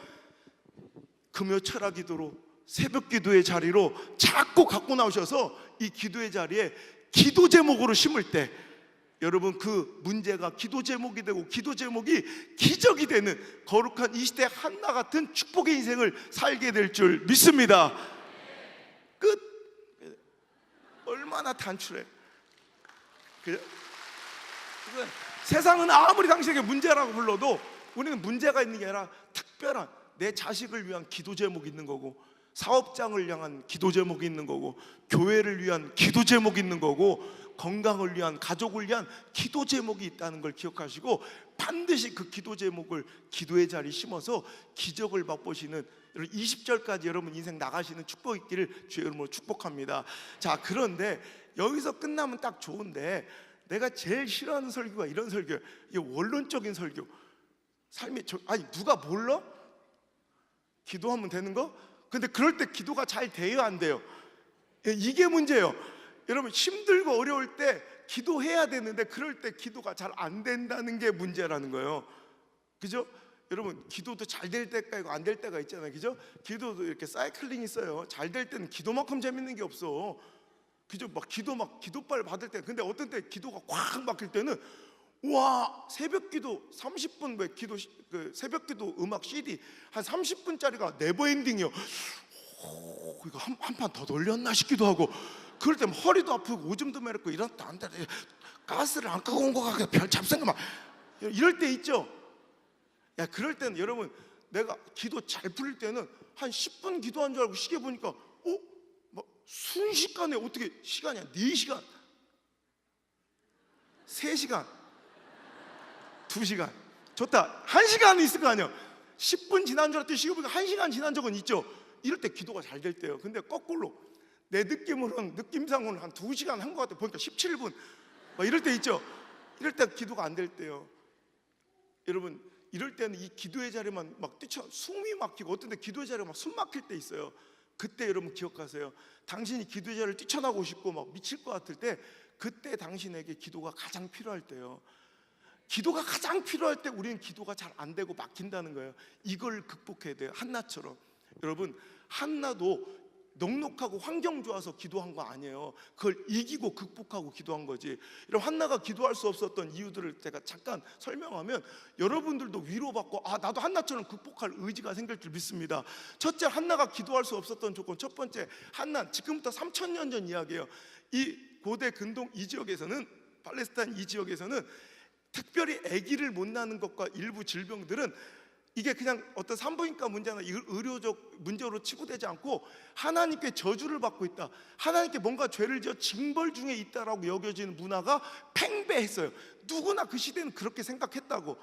금요 철학 기도로, 새벽 기도의 자리로 자꾸 갖고 나오셔서 이 기도의 자리에 기도 제목으로 심을 때 여러분 그 문제가 기도 제목이 되고 기도 제목이 기적이 되는 거룩한 이 시대 한나 같은 축복의 인생을 살게 될 줄 믿습니다. 끝. 얼마나 단출해. 그죠? 세상은 아무리 당신에게 문제라고 불러도 우리는 문제가 있는 게 아니라 특별한 내 자식을 위한 기도 제목이 있는 거고, 사업장을 향한 기도 제목이 있는 거고, 교회를 위한 기도 제목이 있는 거고, 건강을 위한, 가족을 위한 기도 제목이 있다는 걸 기억하시고 반드시 그 기도 제목을 기도의 자리에 심어서 기적을 맛보시는 20절까지 여러분 인생 나가시는 축복 있기를 주의 이름으로 축복합니다. 자, 그런데 여기서 끝나면 딱 좋은데 내가 제일 싫어하는 설교가 이런 설교예요. 이게 원론적인 설교. 삶이 아니 누가 몰라? 기도하면 되는 거? 근데 그럴 때 기도가 잘 돼요, 안 돼요? 이게 문제예요. 여러분, 힘들고 어려울 때 기도해야 되는데 그럴 때 기도가 잘 안 된다는 게 문제라는 거예요. 그죠? 여러분, 기도도 잘 될 때가 있고 안 될 때가 있잖아요. 그죠? 기도도 이렇게 사이클링 있어요. 잘 될 때는 기도만큼 재밌는 게 없어. 그죠? 기도빨 받을 때. 근데 어떤 때 기도가 꽉 막힐 때는 와, 새벽 기도 30분 그 새벽 기도 음악 CD 한 30분짜리가 네버 엔딩이요. 오, 이거 한 판 더 돌렸나 싶기도 하고. 그럴 때 허리도 아프고 오줌도 메렸고 이런다 안 돼. 가스를 안 끄고 온 거 같아. 별 잡생각 막 이럴 때 있죠. 야, 그럴 때는 여러분, 내가 기도 잘 풀릴 때는 한 10분 기도한 줄 알고 시계 보니까 순식간에 어떻게 시간이야? 4시간, 3시간, 2시간. 좋다. 1시간 있을 거 아니야. 10분 지난 줄 알았더니 시계 보니까 1시간 지난 적은 있죠. 이럴 때 기도가 잘 될 때요. 근데 거꾸로 내 느낌상으로는 한 2시간 한 것 같아. 보니까 17분 이럴 때 있죠. 이럴 때 기도가 안 될 때요. 여러분, 이럴 때는 이 기도의 자리만 막 숨이 막히고 어떤 때 기도의 자리가 막 숨 막힐 때 있어요. 그때 여러분 기억하세요. 당신이 기도의 자리를 뛰쳐나고 싶고 막 미칠 것 같을 때, 그때 당신에게 기도가 가장 필요할 때요. 기도가 가장 필요할 때 우리는 기도가 잘 안 되고 막힌다는 거예요. 이걸 극복해야 돼요. 한나처럼. 여러분, 한나도 넉넉하고 환경 좋아서 기도한 거 아니에요. 그걸 이기고 극복하고 기도한 거지. 여러분, 한나가 기도할 수 없었던 이유들을 제가 잠깐 설명하면 여러분들도 위로받고 나도 한나처럼 극복할 의지가 생길 줄 믿습니다. 첫째, 한나가 기도할 수 없었던 조건. 첫 번째, 한나 지금부터 3000년 전 이야기예요. 이 고대 근동 이 지역에서는, 팔레스타인 이 지역에서는 특별히 아기를 못 낳는 것과 일부 질병들은 이게 그냥 어떤 산부인과 문제나 의료적 문제로 치부되지 않고 하나님께 저주를 받고 있다, 하나님께 뭔가 죄를 지어 징벌 중에 있다라고 여겨지는 문화가 팽배했어요. 누구나 그 시대는 그렇게 생각했다고.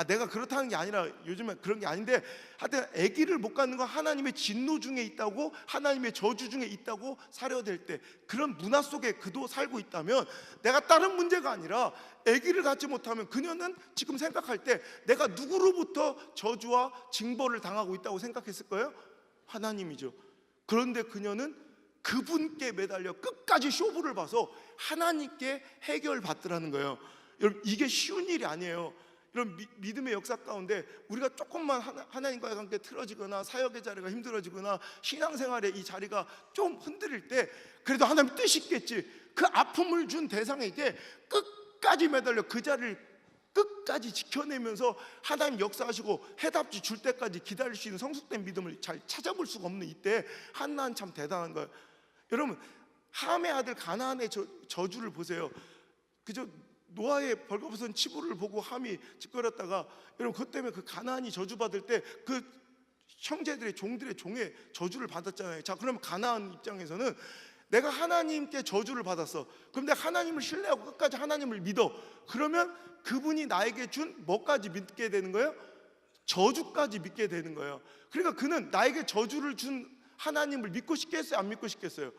내가 그렇다는 게 아니라 요즘에 그런 게 아닌데, 하여튼 아기를 못 갖는 건 하나님의 진노 중에 있다고, 하나님의 저주 중에 있다고 사려될 때, 그런 문화 속에 그도 살고 있다면, 내가 다른 문제가 아니라 아기를 갖지 못하면 그녀는 지금 생각할 때 내가 누구로부터 저주와 징벌을 당하고 있다고 생각했을 거예요? 하나님이죠. 그런데 그녀는 그분께 매달려 끝까지 쇼부를 봐서 하나님께 해결받더라는 거예요. 여러분, 이게 쉬운 일이 아니에요. 이런 믿음의 역사 가운데 우리가 조금만 하나님과의 관계 틀어지거나 사역의 자리가 힘들어지거나 신앙생활의 이 자리가 좀 흔들릴 때, 그래도 하나님 뜻이 있겠지. 그 아픔을 준 대상에게 끝까지 매달려 그 자리를 끝까지 지켜내면서 하나님 역사하시고 해답지 줄 때까지 기다릴 수 있는 성숙된 믿음을 잘 찾아볼 수가 없는 이때 한나는 참 대단한 거예요. 여러분, 함의 아들 가나안의 저주를 보세요. 그저 노아의 벌거벗은 치부를 보고 함이 짓거렸다가, 여러분, 그것 때문에 그 가나안이 저주받을 때 그 형제들의 종들의 종의 저주를 받았잖아요. 자, 그러면 가나안 입장에서는 내가 하나님께 저주를 받았어. 그럼 내가 하나님을 신뢰하고 끝까지 하나님을 믿어. 그러면 그분이 나에게 준 뭐까지 믿게 되는 거예요? 저주까지 믿게 되는 거예요. 그러니까 그는 나에게 저주를 준 하나님을 믿고 싶겠어요? 안 믿고 싶겠어요?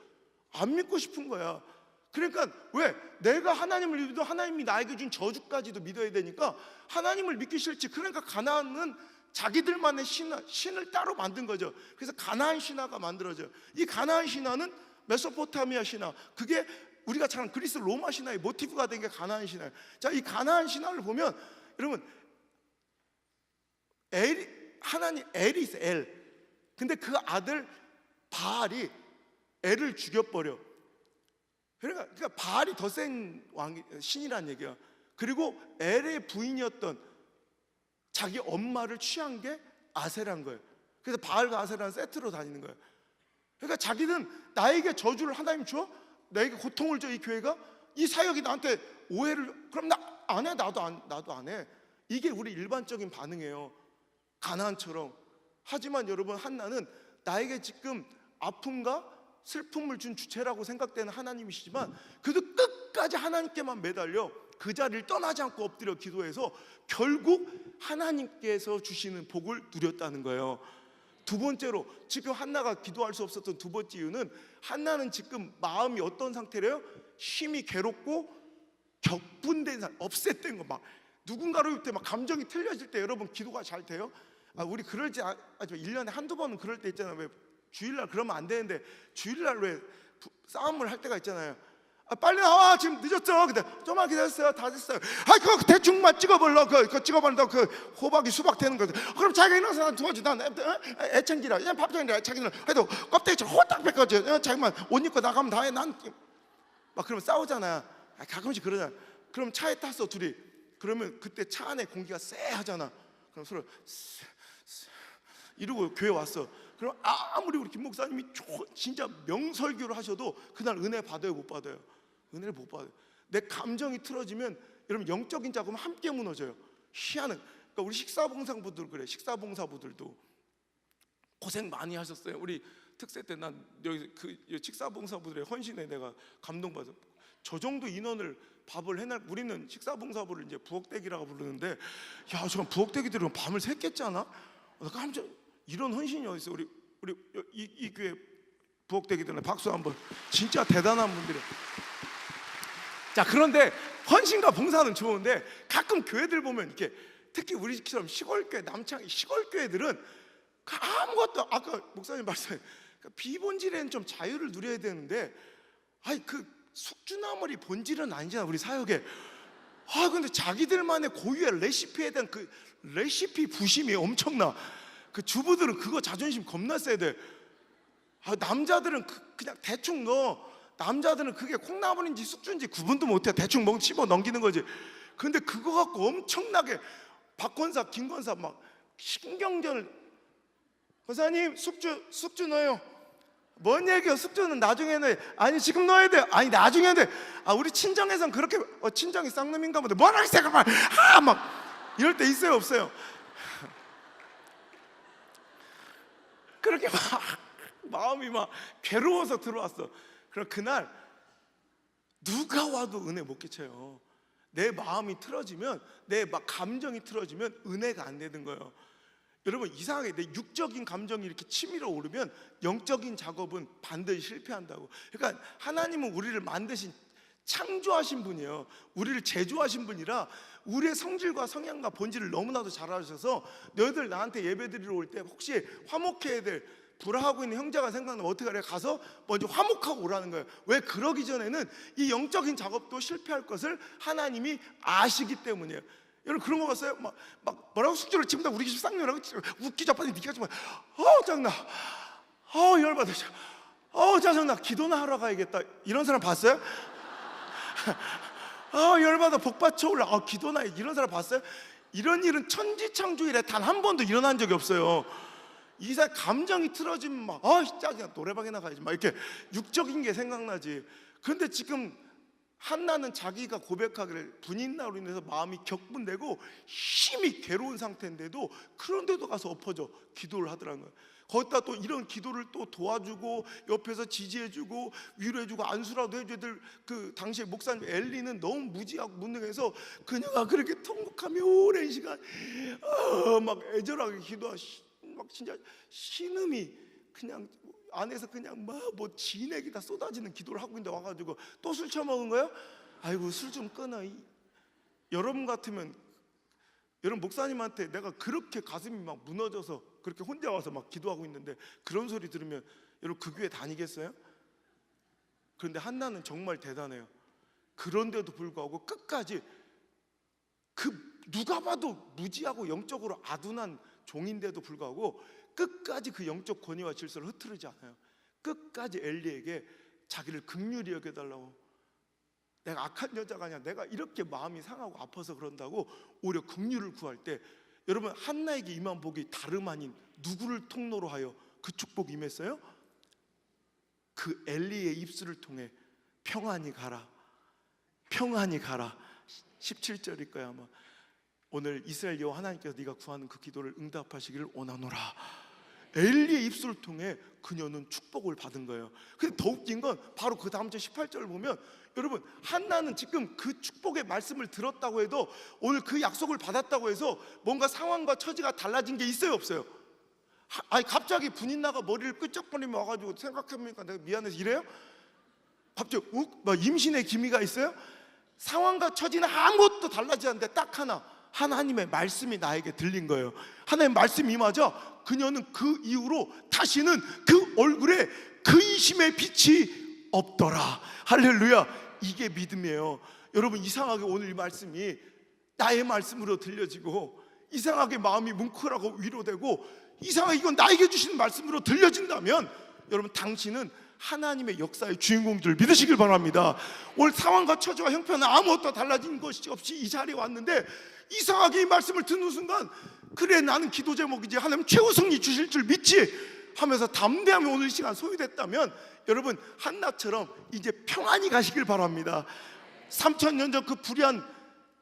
안 믿고 싶은 거야. 그러니까 왜? 내가 하나님을 믿어도 하나님이 나에게 준 저주까지도 믿어야 되니까 하나님을 믿기 싫지. 그러니까 가나안은 자기들만의 신을 따로 만든 거죠. 그래서 가나안 신화가 만들어져요. 이 가나안 신화는 메소포타미아 신화, 그게 우리가 잘 아는 그리스 로마 신화의 모티브가 된 게 가나안 신화예요. 자, 이 가나안 신화를 보면 여러분, 하나님 엘이 있어요. 엘. 근데 그 아들 바알이 엘을 죽여버려. 그러니까 바알이 더 센 신이란 얘기야. 그리고 엘의 부인이었던 자기 엄마를 취한 게 아세라인 거예요. 그래서 바알과 아세라는 세트로 다니는 거예요. 그러니까 자기는 나에게 저주를 하나님 줘? 나에게 고통을 줘, 이 교회가? 이 사역이 나한테 오해를, 그럼 나 안 해. 나도 안 해. 이게 우리 일반적인 반응이에요. 가나안처럼. 하지만 여러분, 한나는 나에게 지금 아픔과 슬픔을 준 주체라고 생각되는 하나님이시지만 그래도 끝까지 하나님께만 매달려 그 자리를 떠나지 않고 엎드려 기도해서 결국 하나님께서 주시는 복을 누렸다는 거예요. 두 번째로, 지금 한나가 기도할 수 없었던 두 번째 이유는, 한나는 지금 마음이 어떤 상태래요? 힘이 괴롭고 격분된 사람, 업셋된 거, 막 누군가로 볼 때 막 감정이 틀려질 때 여러분 기도가 잘 돼요? 우리 그럴지 1년에 한두 번은 그럴 때 있잖아요. 왜 주일날 그러면 안 되는데 주일날 왜 싸움을 할 때가 있잖아요. 빨리 나와, 지금 늦었어. 근데 좀만 기다렸어요, 다 됐어요. 그거 대충만 찍어버려. 그거 찍어버린다. 그 호박이 수박 되는 거지. 그럼 자기가 일어나서 난 도와줘. 난 애창기라, 그냥 밥상이라 애창기라 해도 껍데기처럼 호딱 뺏겨져. 자기만 옷 입고 나가면 다 해. 난 막 그러면 싸우잖아. 가끔씩 그러잖아. 그럼 차에 탔어 둘이. 그러면 그때 차 안에 공기가 쎄하잖아. 그럼 서로 이러고 교회 왔어. 그럼 아무리 우리 김 목사님이 진짜 명설교를 하셔도 그날 은혜 받아요, 못 받아요? 은혜를 못 받아요. 내 감정이 틀어지면 여러분 영적인 작업은 함께 무너져요. 희한한. 그러니까 우리 식사봉사부들 그래. 식사봉사부들도 고생 많이 하셨어요. 우리 특세 때 난 여기 그 식사봉사부들의 헌신에 내가 감동받아. 저 정도 인원을 밥을 해날, 우리는 식사봉사부를 이제 부엌대기라고 부르는데, 야, 저 부엌대기들은 밤을 샜겠잖아. 나 깜짝, 이런 헌신이 어디 있어? 우리 이 교회 부엌대기들은 박수 한번. 진짜 대단한 분들이에요. 자, 그런데 헌신과 봉사는 좋은데 가끔 교회들 보면 이렇게, 특히 우리처럼 시골교회, 남창 시골교회들은 아무것도, 아까 목사님 말씀, 비본질에는 좀 자유를 누려야 되는데, 그 숙주나물이 본질은 아니잖아, 우리 사역에. 근데 자기들만의 고유의 레시피에 대한 그 레시피 부심이 엄청나. 그 주부들은 그거 자존심 겁나 세야 돼. 남자들은 그냥 대충 넣어. 남자들은 그게 콩나물인지 숙주인지 구분도 못해. 대충 씹어 넘기는 거지. 근데 그거 갖고 엄청나게 박권사, 김권사 막 신경전을. 권사님, 숙주 넣어요. 뭔 얘기야? 숙주는 나중에 넣어야 돼. 아니, 지금 넣어야 돼. 아니, 나중에 돼. 우리 친정에선 그렇게, 친정이 쌍놈인가 보다. 뭐라 했어? 막 이럴 때 있어요, 없어요? 그렇게 막 마음이 막 괴로워서 들어왔어. 그럼 그날 누가 와도 은혜 못 끼쳐요. 내 마음이 틀어지면, 내 막 감정이 틀어지면 은혜가 안 되는 거예요. 여러분, 이상하게 내 육적인 감정이 이렇게 치밀어 오르면 영적인 작업은 반드시 실패한다고. 그러니까 하나님은 우리를 만드신, 창조하신 분이에요. 우리를 제조하신 분이라 우리의 성질과 성향과 본질을 너무나도 잘 아셔서, 너희들 나한테 예배드리러 올 때 혹시 화목해야 될 불화하고 있는 형제가 생각나면 어떻게 하래? 가서 먼저 화목하고 오라는 거예요. 왜? 그러기 전에는 이 영적인 작업도 실패할 것을 하나님이 아시기 때문이에요. 여러분 그런 거 봤어요? 막 뭐라고 숙주를 지금 우리 집 쌍녀라고 웃기 자빠니 니가 좀 짜증나, 열받아, 짜증나, 기도나 하러 가야겠다, 이런 사람 봤어요? 열받아, 복 받쳐 올라, 기도나, 이런 사람 봤어요? 이런 일은 천지창조 이래 단 한 번도 일어난 적이 없어요. 이 사람 감정이 틀어지면 막 짜증나, 노래방이나 가야지, 막 이렇게 육적인 게 생각나지. 그런데 지금 한나는 자기가 고백하기를 분인나로 인해서 마음이 격분되고 힘이 괴로운 상태인데도, 그런데도 가서 엎어져 기도를 하더라는 거예요. 거기다 또 이런 기도를 또 도와주고 옆에서 지지해주고 위로해주고 안수라도 해줘야 될 그 당시에 목사님 엘리는 너무 무지하고 무능해서 그녀가 그렇게 통곡하며 오랜 시간 막 애절하게 막 진짜 신음이 그냥 안에서 그냥 막 뭐 진액이 다 쏟아지는 기도를 하고 있는데 와가지고 또 술 처먹은 거예요? 아이고, 술 좀 끊어. 여러분 같으면, 여러분 목사님한테 내가 그렇게 가슴이 막 무너져서 그렇게 혼자 와서 막 기도하고 있는데 그런 소리 들으면 여러분 그 교회 다니겠어요? 그런데 한나는 정말 대단해요. 그런데도 불구하고 끝까지, 누가 봐도 무지하고 영적으로 아둔한 종인데도 불구하고 끝까지 그 영적 권위와 질서를 흐트르지 않아요. 끝까지 엘리에게 자기를 긍휼히 여겨달라고, 내가 악한 여자가 아니야, 내가 이렇게 마음이 상하고 아파서 그런다고 오히려 긍휼을 구할 때, 여러분 한나에게 임한 복이 다름 아닌 누구를 통로로 하여 그 축복이 임했어요? 그 엘리의 입술을 통해 평안히 가라, 평안히 가라. 17절일 거야 아마. 오늘 이스라엘 여호와 하나님께서 네가 구하는 그 기도를 응답하시기를 원하노라. 엘리의 입술을 통해 그녀는 축복을 받은 거예요. 근데 더 웃긴 건 바로 그 다음 절 18절을 보면, 여러분 한나는 지금 그 축복의 말씀을 들었다고 해도, 오늘 그 약속을 받았다고 해서 뭔가 상황과 처지가 달라진 게 있어요, 없어요? 아니 갑자기 분인나가 머리를 끄적거리며 와가지고 생각해보니까 내가 미안해서 이래요? 갑자기 막 임신의 기미가 있어요? 상황과 처지는 아무것도 달라지지 않는데 딱 하나, 하나님의 말씀이 나에게 들린 거예요. 하나님의 말씀이 임하자 그녀는 그 이후로 다시는 그 얼굴에 근심의 빛이 없더라. 할렐루야. 이게 믿음이에요. 여러분, 이상하게 오늘 이 말씀이 나의 말씀으로 들려지고, 이상하게 마음이 뭉클하고 위로되고, 이상하게 이건 나에게 주시는 말씀으로 들려진다면 여러분, 당신은 하나님의 역사의 주인공인 줄 믿으시길 바랍니다. 오늘 상황과 처지와 형편은 아무것도 달라진 것이 없이 이 자리에 왔는데 이상하게 이 말씀을 듣는 순간, 그래 나는 기도 제목이지 하나님 최후 승리 주실 줄 믿지 하면서 담대하게 오늘 이 시간 소유됐다면 여러분, 한나처럼 이제 평안히 가시길 바랍니다. 3000년 전 그 불의한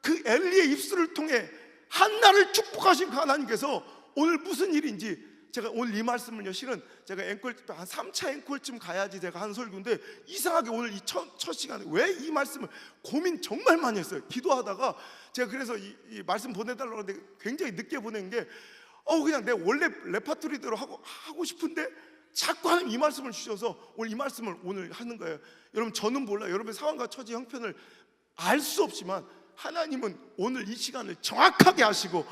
그 엘리의 입술을 통해 한나를 축복하신 그 하나님께서 오늘 무슨 일인지, 제가 오늘 이 말씀을요, 실은 제가 앵콜 한 3차 앵콜쯤 가야지 제가 한 설교인데, 이상하게 오늘 이 첫 시간에 왜 이 말씀을 고민 정말 많이 했어요. 기도하다가 제가 그래서 이 말씀 보내달라고 하는데 굉장히 늦게 보낸 게 그냥 내 원래 레파토리대로 하고 싶은데 자꾸 하나님 이 말씀을 주셔서 오늘 이 말씀을 오늘 하는 거예요. 여러분, 저는 몰라요. 여러분의 상황과 처지 형편을 알 수 없지만 하나님은 오늘 이 시간을 정확하게 아시고,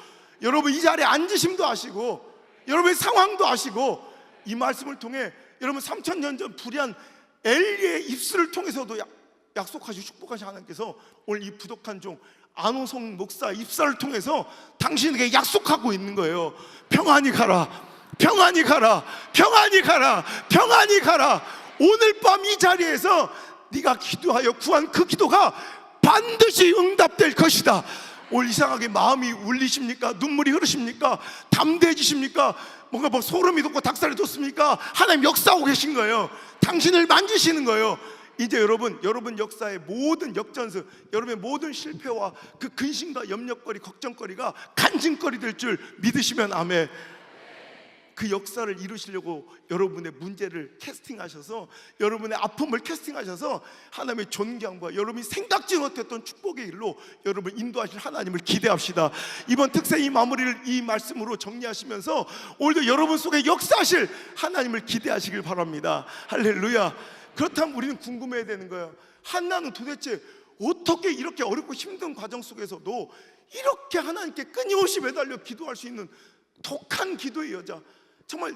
여러분 이 자리에 앉으심도 아시고, 여러분의 상황도 아시고, 이 말씀을 통해 여러분 3000년 전 불의한 엘리의 입술을 통해서도 약속하시고 축복하신 하나님께서 오늘 이 부족한 종 안호성 목사 입사를 통해서 당신에게 약속하고 있는 거예요. 평안히 가라, 평안히 가라, 평안히 가라, 평안히 가라. 오늘 밤 이 자리에서 네가 기도하여 구한 그 기도가 반드시 응답될 것이다. 오늘 이상하게 마음이 울리십니까? 눈물이 흐르십니까? 담대해지십니까? 뭔가 뭐 소름이 돋고 닭살이 돋습니까? 하나님 역사하고 계신 거예요. 당신을 만지시는 거예요. 이제 여러분 역사의 모든 역전승, 여러분의 모든 실패와 그 근심과 염려거리, 걱정거리가 간증거리 될 줄 믿으시면 아멘. 그 역사를 이루시려고 여러분의 문제를 캐스팅하셔서, 여러분의 아픔을 캐스팅하셔서 하나님의 존경과 여러분이 생각지 못했던 축복의 일로 여러분 인도하실 하나님을 기대합시다. 이번 특세 이 마무리를 이 말씀으로 정리하시면서 오늘도 여러분 속에 역사하실 하나님을 기대하시길 바랍니다. 할렐루야. 그렇다면 우리는 궁금해야 되는 거예요. 한나는 도대체 어떻게 이렇게 어렵고 힘든 과정 속에서도 이렇게 하나님께 끊임없이 매달려 기도할 수 있는 독한 기도의 여자, 정말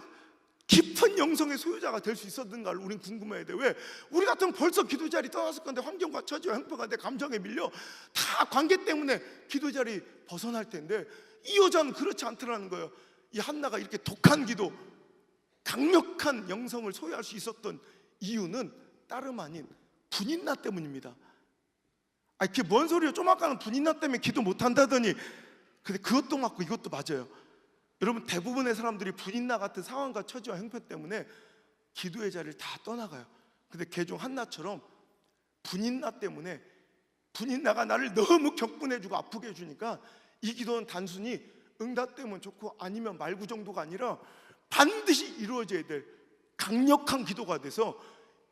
깊은 영성의 소유자가 될 수 있었는가를 우린 궁금해야 돼. 왜? 우리 같으면 벌써 기도 자리 떠났을 건데, 환경과 처지와 형편과 내 감정에 밀려 다 관계 때문에 기도 자리 벗어날 텐데, 이 여자는 그렇지 않더라는 거예요. 이 한나가 이렇게 독한 기도, 강력한 영성을 소유할 수 있었던 이유는 다름 아닌 분인나 때문입니다. 그게 뭔 소리예요? 좀 아까는 분인나 때문에 기도 못한다더니. 근데 그것도 맞고 이것도 맞아요. 여러분, 대부분의 사람들이 분인나 같은 상황과 처지와 형편 때문에 기도의 자리를 다 떠나가요. 근데 개종 한나처럼 분인나 때문에, 분인나가 나를 너무 격분해주고 아프게 해주니까 이 기도는 단순히 응답되면 좋고 아니면 말고 정도가 아니라 반드시 이루어져야 될 강력한 기도가 돼서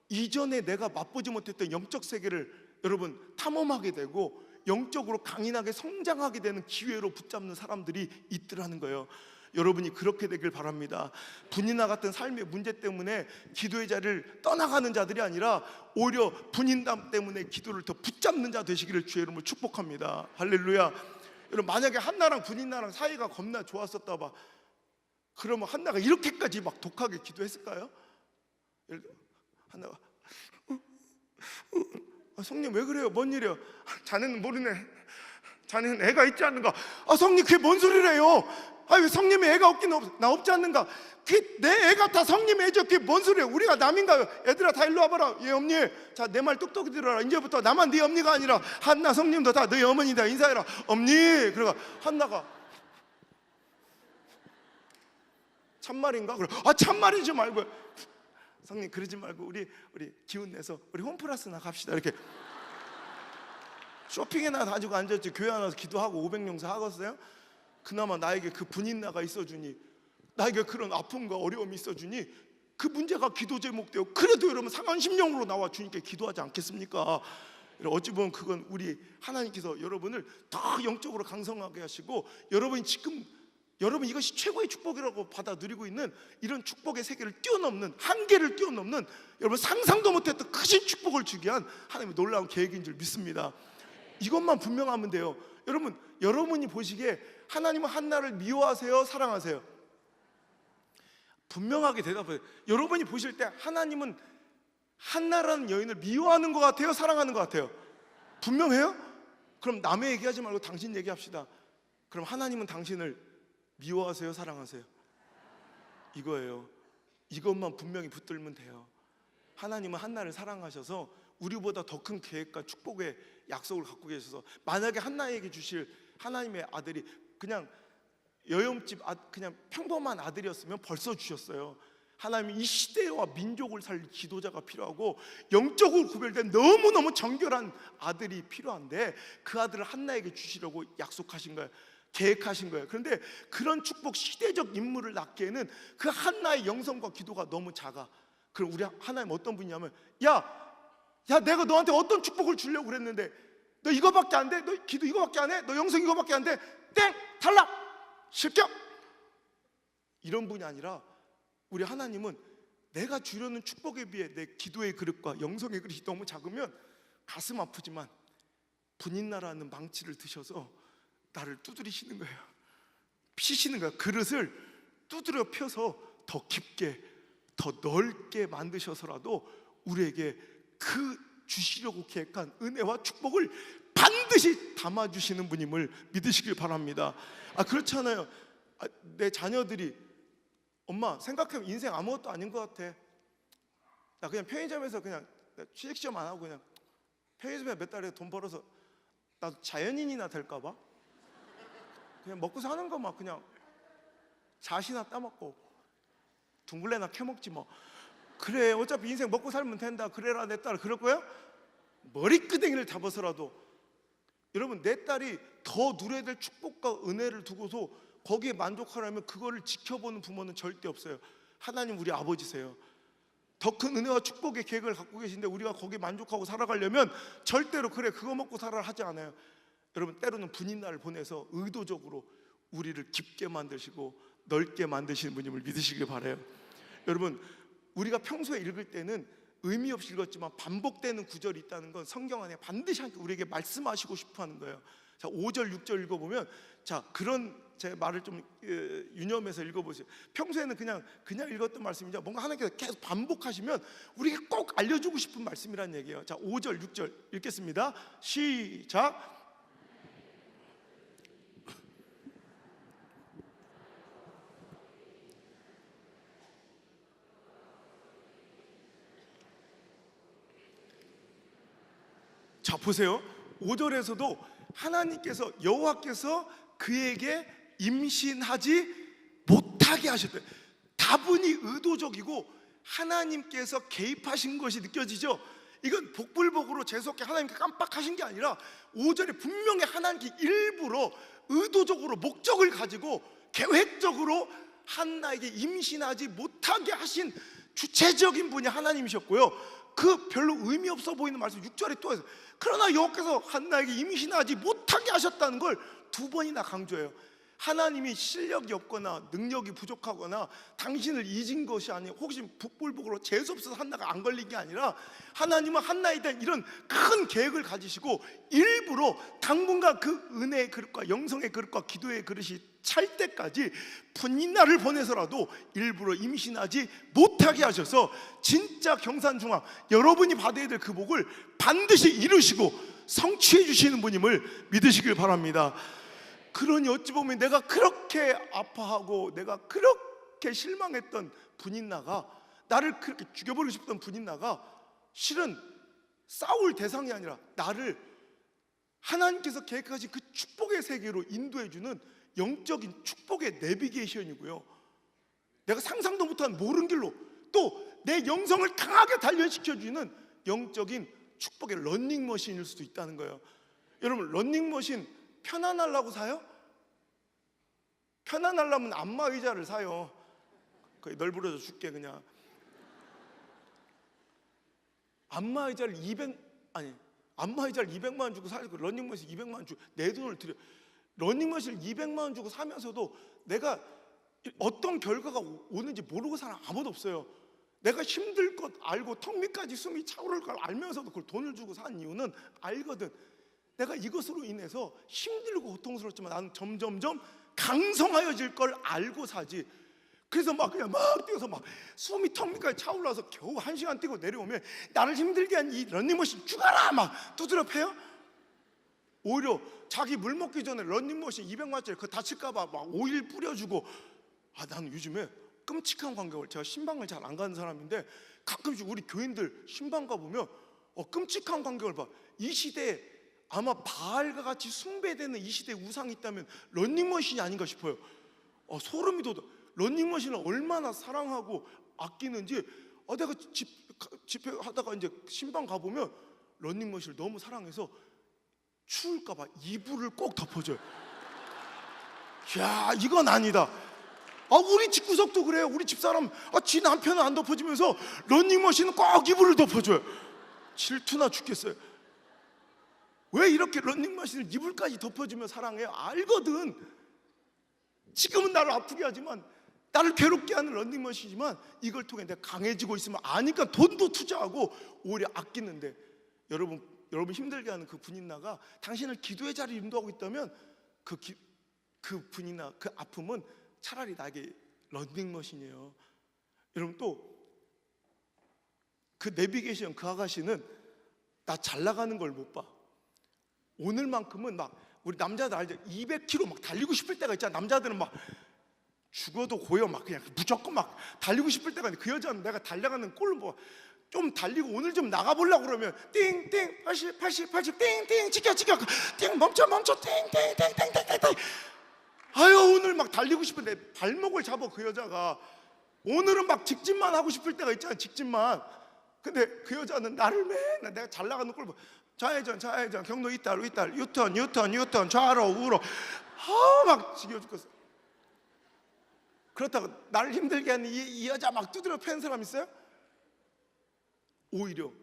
이전에 내가 맛보지 못했던 영적 세계를 여러분 탐험하게 되고 영적으로 강인하게 성장하게 되는 기회로 붙잡는 사람들이 있더라는 거예요. 여러분이 그렇게 되길 바랍니다. 분인나 같은 삶의 문제 때문에 기도의 자리를 떠나가는 자들이 아니라 오히려 분인담 때문에 기도를 더 붙잡는 자 되시기를 주의 이름으로 축복합니다. 할렐루야. 여러분, 만약에 한나랑 분인나랑 사이가 겁나 좋았었다 봐, 그러면 한나가 이렇게까지 막 독하게 기도했을까요? 한나가 성님 왜 그래요? 뭔 일이에요? 자네는 모르네. 자네는 애가 있지 않는가? 성님 그게 뭔 소리래요? 왜 성님의 애가 없긴 없지 않는가? 내 애가 다 성님의 애죠. 그게 뭔 소리예요? 우리가 남인가요? 얘들아 다 일로 와봐라. 예 엄니, 자 내 말 똑똑히 들어라. 이제부터 나만 네 엄니가 아니라 한나 성님도 다 너희 어머니다. 인사해라. 엄니. 그러니까 한나가 참말인가? 그래. 참말이지 말고, 성님 그러지 말고 우리 기운 내서 우리 홈플러스나 갑시다. 이렇게 쇼핑이나 가지고 앉았지. 교회 하나 기도하고 500명사 하겠어요? 그나마 나에게 그 분인나가 있어주니, 나에게 그런 아픔과 어려움이 있어주니 그 문제가 기도 제목되고, 그래도 여러분 상한 심령으로 나와 주님께 기도하지 않겠습니까? 어찌 보면 그건 우리 하나님께서 여러분을 더 영적으로 강성하게 하시고, 여러분 이것이 최고의 축복이라고 받아 누리고 있는 이런 축복의 세계를 뛰어넘는, 한계를 뛰어넘는, 여러분 상상도 못했던 크신 축복을 주기 위한 하나님의 놀라운 계획인 줄 믿습니다. 이것만 분명하면 돼요. 여러분, 여러분이 보시기에 하나님은 한나를 미워하세요? 사랑하세요? 분명하게 대답해요. 여러분이 보실 때 하나님은 한나라는 여인을 미워하는 것 같아요? 사랑하는 것 같아요? 분명해요? 그럼 남의 얘기하지 말고 당신 얘기합시다. 그럼 하나님은 당신을 미워하세요? 사랑하세요? 이거예요. 이것만 분명히 붙들면 돼요. 하나님은 한나를 사랑하셔서 우리보다 더 큰 계획과 축복의 약속을 갖고 계셔서, 만약에 한나에게 주실 하나님의 아들이 그냥 여염집 그냥 평범한 아들이었으면 벌써 주셨어요. 하나님이 이 시대와 민족을 살릴 지도자가 필요하고 영적으로 구별된 너무너무 정결한 아들이 필요한데, 그 아들을 한나에게 주시려고 약속하신 거예요. 계획하신 거예요. 그런데 그런 축복, 시대적 인물을 낳기에는 그 한나의 영성과 기도가 너무 작아. 그럼 우리 하나님 어떤 분이냐면, 야 내가 너한테 어떤 축복을 주려고 그랬는데 너 이거밖에 안 돼? 너 기도 이거밖에 안 해? 너 영성 이거밖에 안 돼? 땡! 탈락! 실격! 이런 분이 아니라, 우리 하나님은 내가 주려는 축복에 비해 내 기도의 그릇과 영성의 그릇이 너무 작으면 가슴 아프지만 분인나라는 망치를 드셔서 나를 두드리시는 거예요. 피시는 거예요. 그릇을 두드려 펴서 더 깊게, 더 넓게 만드셔서라도 우리에게 그 주시려고 계획한 은혜와 축복을 반드시 담아주시는 분임을 믿으시길 바랍니다. 그렇잖아요. 내 자녀들이, 엄마 생각해보면 인생 아무것도 아닌 것 같아. 나 그냥 편의점에서 그냥 취직시험 안 하고 그냥 편의점에 몇 달에 돈 벌어서 나도 자연인이나 될까 봐 그냥 먹고 사는 거 막 그냥 잣이나 따먹고 둥글레나 캐먹지 뭐. 그래, 어차피 인생 먹고 살면 된다. 그래라 내 딸. 그럴 거야? 머리끄댕이를 잡아서라도. 여러분, 내 딸이 더 누려야 될 축복과 은혜를 두고서 거기에 만족하려면 그거를 지켜보는 부모는 절대 없어요. 하나님 우리 아버지세요. 더 큰 은혜와 축복의 계획을 갖고 계신데 우리가 거기에 만족하고 살아가려면 절대로 그래 그거 먹고 살아라 하지 않아요. 여러분, 때로는 분인날을 보내서 의도적으로 우리를 깊게 만드시고 넓게 만드시는 분임을 믿으시길 바라요. 여러분, 우리가 평소에 읽을 때는 의미 없이 읽었지만 반복되는 구절이 있다는 건 성경 안에 반드시 우리에게 말씀하시고 싶어 하는 거예요. 자, 5절, 6절 읽어보면, 자, 그런 제 말을 좀 유념해서 읽어보세요. 평소에는 그냥 읽었던 말씀이죠. 뭔가 하나님께서 계속 반복하시면 우리에게 꼭 알려주고 싶은 말씀이라는 얘기예요. 자, 5절, 6절 읽겠습니다. 시작. 자, 보세요. 5절에서도 하나님께서, 여호와께서 그에게 임신하지 못하게 하셨대요. 다분히 의도적이고 하나님께서 개입하신 것이 느껴지죠. 이건 복불복으로 재수없게 하나님께 깜빡하신 게 아니라 5절에 분명히 하나님께 일부러 의도적으로 목적을 가지고 계획적으로 한나에게 임신하지 못하게 하신 주체적인 분이 하나님이셨고요. 그 별로 의미 없어 보이는 말씀 6절에 또 해서, 그러나 여호와께서 한나에게 임신하지 못하게 하셨다는 걸 2번이나 강조해요. 하나님이 실력이 없거나 능력이 부족하거나 당신을 잊은 것이 아니에요. 혹시 북불복으로 재수없어서 한나가 안 걸린 게 아니라 하나님은 한나에 대한 이런 큰 계획을 가지시고 일부러 당분간 그 은혜의 그릇과 영성의 그릇과 기도의 그릇이 찰 때까지 분인날을 보내서라도 일부러 임신하지 못하게 하셔서 진짜 경산중앙 여러분이 받아야 될 그 복을 반드시 이루시고 성취해 주시는 분임을 믿으시길 바랍니다. 그러니 어찌 보면 내가 그렇게 아파하고 내가 그렇게 실망했던 분인나가, 나를 그렇게 죽여버리고 싶던 분인나가 실은 싸울 대상이 아니라 나를 하나님께서 계획하신 그 축복의 세계로 인도해주는 영적인 축복의 내비게이션이고요, 내가 상상도 못한 모른 길로 또 내 영성을 강하게 단련시켜주는 영적인 축복의 러닝머신일 수도 있다는 거예요. 여러분, 러닝머신 편안하려고 사요? 편안하려면 안마의자를 사요. 거의 널브러져 죽게 그냥. 안마의자를 200만 원 주고 사고 러닝머신 200만 원 주고 내 돈을 들여 러닝머신을 200만 원 주고 사면서도 내가 어떤 결과가 오는지 모르고 사는 아무도 없어요. 내가 힘들 것 알고 턱 밑까지 숨이 차오를 걸 알면서도 그걸 돈을 주고 산 이유는 알거든. 내가 이것으로 인해서 힘들고 고통스럽지만 나는 점점점 강성하여질 걸 알고 사지. 그래서 막 그냥 막 뛰어서 막 숨이 턱 밑까지 차올라서 겨우 1시간 뛰고 내려오면 나를 힘들게 한 이 런닝머신 죽어라 막 두드려 패요. 오히려 자기 물 먹기 전에 런닝머신 200마짜리 그거 다칠까봐 막 오일 뿌려주고. 나는 요즘에 끔찍한 광경을, 제가 신방을 잘 안 가는 사람인데 가끔씩 우리 교인들 신방 가보면 끔찍한 광경을 봐. 이 시대에 아마 바알과 같이 숭배되는 이 시대에 우상이 있다면 런닝머신이 아닌가 싶어요. 소름이 돋아. 런닝머신을 얼마나 사랑하고 아끼는지. 내가 집회 하다가 이제 신방 가보면 런닝머신을 너무 사랑해서 추울까봐 이불을 꼭 덮어줘요. 야, 이건 아니다. 우리 집구석도 그래요. 우리 집사람 지 남편은 안 덮어주면서 런닝머신은 꼭 이불을 덮어줘요. 질투나 죽겠어요. 왜 이렇게 런닝머신을 이불까지 덮어주며 사랑해요? 알거든. 지금은 나를 아프게 하지만, 나를 괴롭게 하는 런닝머신이지만 이걸 통해 내가 강해지고 있으면 아니까 돈도 투자하고 오히려 아끼는데, 여러분 힘들게 하는 그 분인나가 당신을 기도의 자리에 인도하고 있다면 그 분이나 그 아픔은 차라리 나에게 런닝머신이에요. 여러분, 또 그 내비게이션 그 아가씨는 나 잘 나가는 걸 못 봐. 오늘만큼은 막 우리 남자들 알죠? 200km 막 달리고 싶을 때가 있잖아. 남자들은 막 죽어도 고요 막 그냥 무조건 막 달리고 싶을 때가 있는데, 그 여자는 내가 달려가는 꼴을 뭐 좀 달리고 오늘 좀 나가보려고 그러면 띵띵 80 띵띵 지켜 띵 멈춰 띵띵. 오늘 막 달리고 싶은데 발목을 잡아. 그 여자가 오늘은 막 직진만 하고 싶을 때가 있잖아. 직진만. 근데 그 여자는 나를 맨날 내가 잘 나가는 꼴 봐. 좌회전 경로 이탈 유턴 좌로 우로 막 지겨 죽겠어. 그렇다고 나를 힘들게 하는 이 여자 막 두드려 패는 사람 있어요? 오히려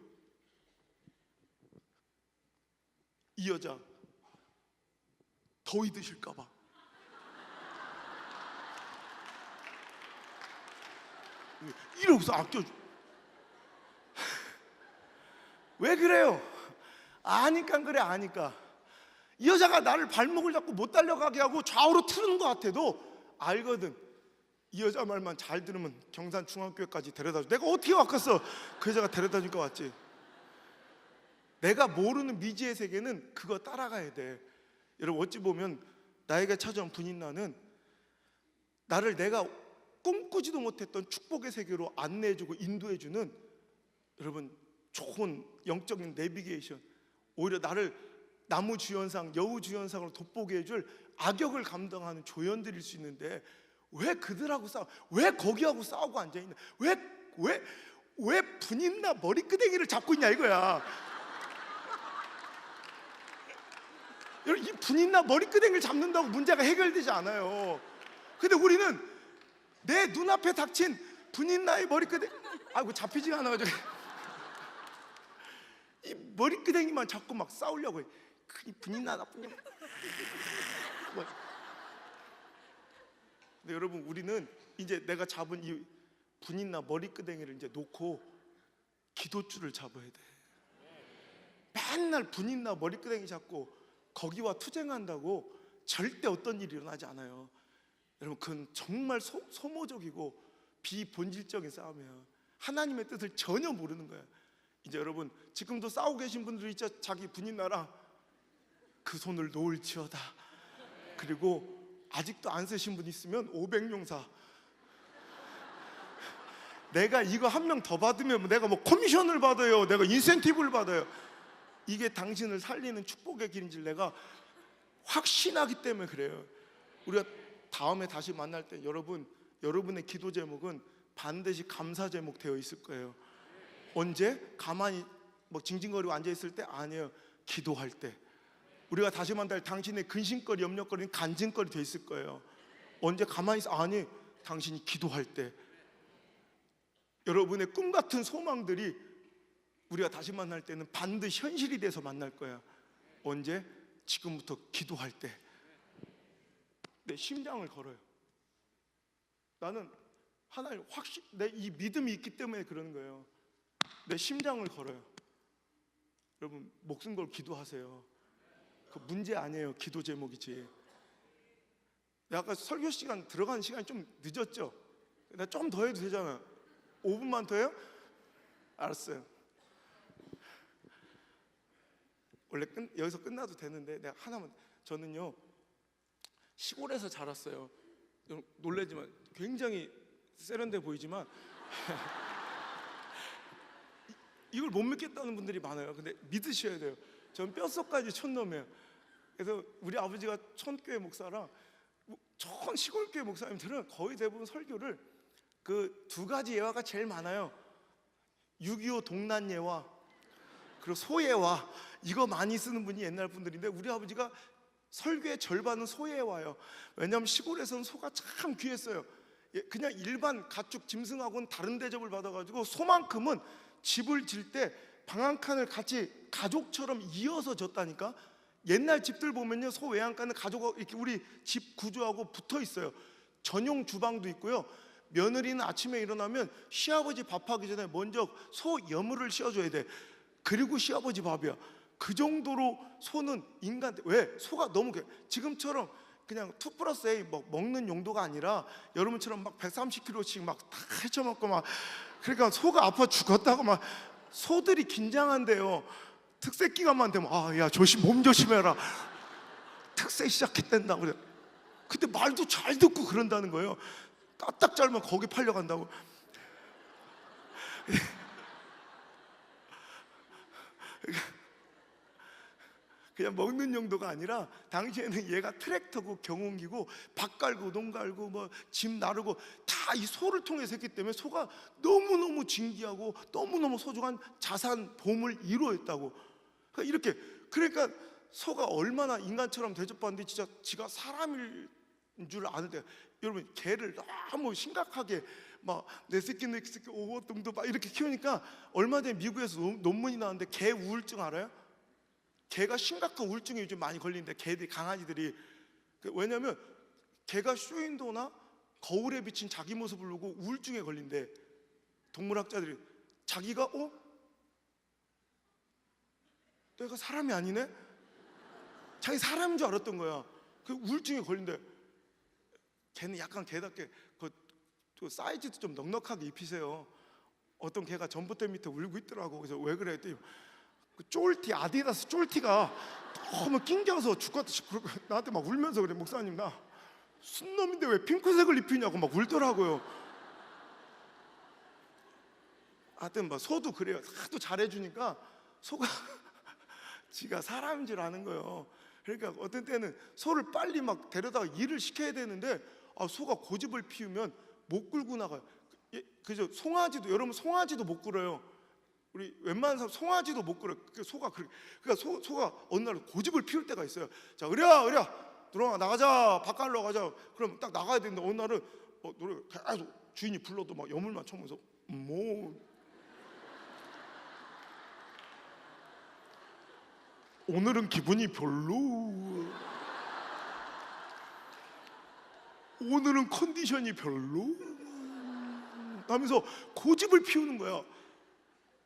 이 여자 더위 드실까 봐 이러고서 아껴줘. 왜 그래요? 아니까 그래. 아니까. 이 여자가 나를 발목을 잡고 못 달려가게 하고 좌우로 트는 것 같아도 알거든. 이 여자 말만 잘 들으면 경산 중앙교회까지 데려다줘. 내가 어떻게 왔겠어? 그 여자가 데려다니까 왔지. 내가 모르는 미지의 세계는 그거 따라가야 돼. 여러분, 어찌 보면 나에게 찾아온 분인나는 나를 내가 꿈꾸지도 못했던 축복의 세계로 안내해주고 인도해주는, 여러분, 좋은 영적인 내비게이션, 오히려 나를 나무주연상, 여우주연상으로 돋보게 해줄 악역을 감당하는 조연들일 수 있는데, 왜 그들하고 싸워? 왜 거기하고 싸우고 앉아있냐? 왜 분인나 머리끄댕이를 잡고 있냐 이거야. 여러분, 이 분인나 머리끄댕이를 잡는다고 문제가 해결되지 않아요. 근데 우리는 내 눈앞에 닥친 분인나의 머리끄댕이, 잡히지가 않아가지고 이 머리끄댕이만 잡고 막 싸우려고 해. 이 분인나 나쁜 놈. 근데 여러분, 우리는 이제 내가 잡은 이 분인나 머리끄댕이를 이제 놓고 기도줄을 잡아야 돼. 맨날 분인나 머리끄댕이 잡고 거기와 투쟁한다고 절대 어떤 일이 일어나지 않아요. 여러분, 그건 정말 소모적이고 비본질적인 싸움이에요. 하나님의 뜻을 전혀 모르는 거예요. 이제 여러분, 지금도 싸우고 계신 분들이 있죠. 자기 분인나랑 그 손을 놓을지어다. 그리고 아직도 안 쓰신 분 있으면 500용사. 내가 이거 한 명 더 받으면 내가 뭐 커미션을 받아요. 내가 인센티브를 받아요. 이게 당신을 살리는 축복의 길인 줄 내가 확신하기 때문에 그래요. 우리가 다음에 다시 만날 때 여러분의 기도 제목은 반드시 감사 제목 되어 있을 거예요. 언제? 가만히 뭐 징징거리고 앉아있을 때? 아니에요. 기도할 때. 우리가 다시 만날 당신의 근심거리, 염려거리는 간증거리 되어 있을 거예요. 언제? 가만히 있어? 아니, 당신이 기도할 때. 여러분의 꿈 같은 소망들이 우리가 다시 만날 때는 반드시 현실이 돼서 만날 거야. 언제? 지금부터 기도할 때. 내 심장을 걸어요. 나는 하나님 내 이 믿음이 있기 때문에 그러는 거예요. 내 심장을 걸어요. 여러분, 목숨 걸고 기도하세요. 그 문제 아니에요. 기도 제목이지. 내가 아까 설교 시간 들어가는 시간이 좀 늦었죠? 나 좀 더 해도 되잖아. 5분만 더 해요? 알았어요. 원래 여기서 끝나도 되는데 내가 하나만. 저는요 시골에서 자랐어요. 좀 놀라지만 굉장히 세련돼 보이지만 이걸 못 믿겠다는 분들이 많아요. 근데 믿으셔야 돼요. 저는 뼛속까지 촌놈이에요. 그래서 우리 아버지가 촌교회 목사라 촌 시골교회 목사님들은 거의 대부분 설교를 그 두 가지 예화가 제일 많아요. 6.25 동란 예화 그리고 소예화, 이거 많이 쓰는 분이 옛날 분들인데 우리 아버지가 설교의 절반은 소예화예요. 왜냐하면 시골에서는 소가 참 귀했어요. 그냥 일반 가축 짐승하고는 다른 대접을 받아가지고 소만큼은 집을 질 때 방 한 칸을 같이 가족처럼 이어서 졌다니까. 옛날 집들 보면요 소 외양간은 가족하고 이렇게 우리 집 구조하고 붙어 있어요. 전용 주방도 있고요. 며느리는 아침에 일어나면 시아버지 밥하기 전에 먼저 소 여물을 씌워줘야 돼. 그리고 시아버지 밥이야. 그 정도로 소는 인간, 왜? 소가 너무 지금처럼 그냥 2+A 뭐 먹는 용도가 아니라 여러분처럼 막 130kg씩 막 다 헤쳐먹고 막, 그러니까 소가 아파 죽었다고 막. 소들이 긴장한대요. 특세 기간만 되면 야 몸 조심해라. 특세 시작했댄다 그래. 근데 말도 잘 듣고 그런다는 거예요. 까딱 잘면 거기 팔려간다고. 그냥 먹는 용도가 아니라 당시에는 얘가 트랙터고 경운기고 밭 갈고 농 갈고 뭐 짐 나르고 다 이 소를 통해서 했기 때문에 소가 너무너무 진귀하고 너무너무 소중한 자산 보물 1호였다고. 그러니까 소가 얼마나 인간처럼 대접받는데 진짜 지가 사람일 줄 아는데, 여러분 개를 너무 심각하게 막 내 새끼 오고뚱도 막 이렇게 키우니까 얼마 전에 미국에서 논문이 나왔는데 개 우울증 알아요? 개가 심각한 우울증에 요즘 많이 걸리는데 개들이, 강아지들이. 왜냐면 개가 쇼윈도나 거울에 비친 자기 모습을 보고 우울증에 걸린대. 동물학자들이 자기가 내가 사람이 아니네? 자기 사람인 줄 알았던 거야. 그 우울증에 걸린대. 개는 약간 개답게 그 사이즈도 좀 넉넉하게 입히세요. 어떤 개가 전봇대 밑에 울고 있더라고. 그래서 왜 그래 했더니 그 쫄티, 아디다스 쫄티가 너무 낑겨서 죽겠다. 나한테 막 울면서 그래. 목사님 나 순놈인데 왜 핑크색을 입히냐고 막 울더라고요. 하여튼 막 소도 그래요. 하도 잘해주니까 소가 지가 사람인 줄 아는 거예요. 그러니까 어떤 때는 소를 빨리 막 데려다가 일을 시켜야 되는데 소가 고집을 피우면 못 끌고 나가요. 그죠? 송아지도, 여러분 송아지도 못 끌어요. 우리 웬만한 사람 송아지도 못 끌어요. 그러니까 소가 어느 날 고집을 피울 때가 있어요. 자, 의랴 들어와 나가자, 바깥으로 가자. 그럼 딱 나가야 되는데 어느 날은 노래 계속 주인이 불러도 막 여물만 쳐면서 오늘은 기분이 별로, 오늘은 컨디션이 별로 하면서 고집을 피우는 거야.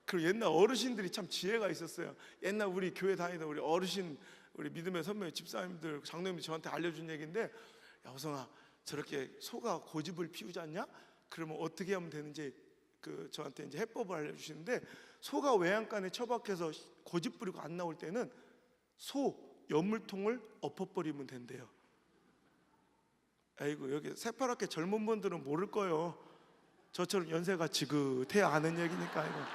그리고 옛날 어르신들이 참 지혜가 있었어요. 옛날 우리 교회 다니던 우리 어르신, 우리 믿음의 선배 집사님들, 장로님들이 저한테 알려준 얘기인데, 야 호성아, 저렇게 소가 고집을 피우지 않냐? 그러면 어떻게 하면 되는지 저한테 이제 해법을 알려주시는데, 소가 외양간에 처박혀서 고집 부리고 안 나올 때는 소 여물통을 엎어버리면 된대요. 아이고, 여기 새파랗게 젊은 분들은 모를 거예요. 저처럼 연세가 지긋해 아는 얘기니까. 이거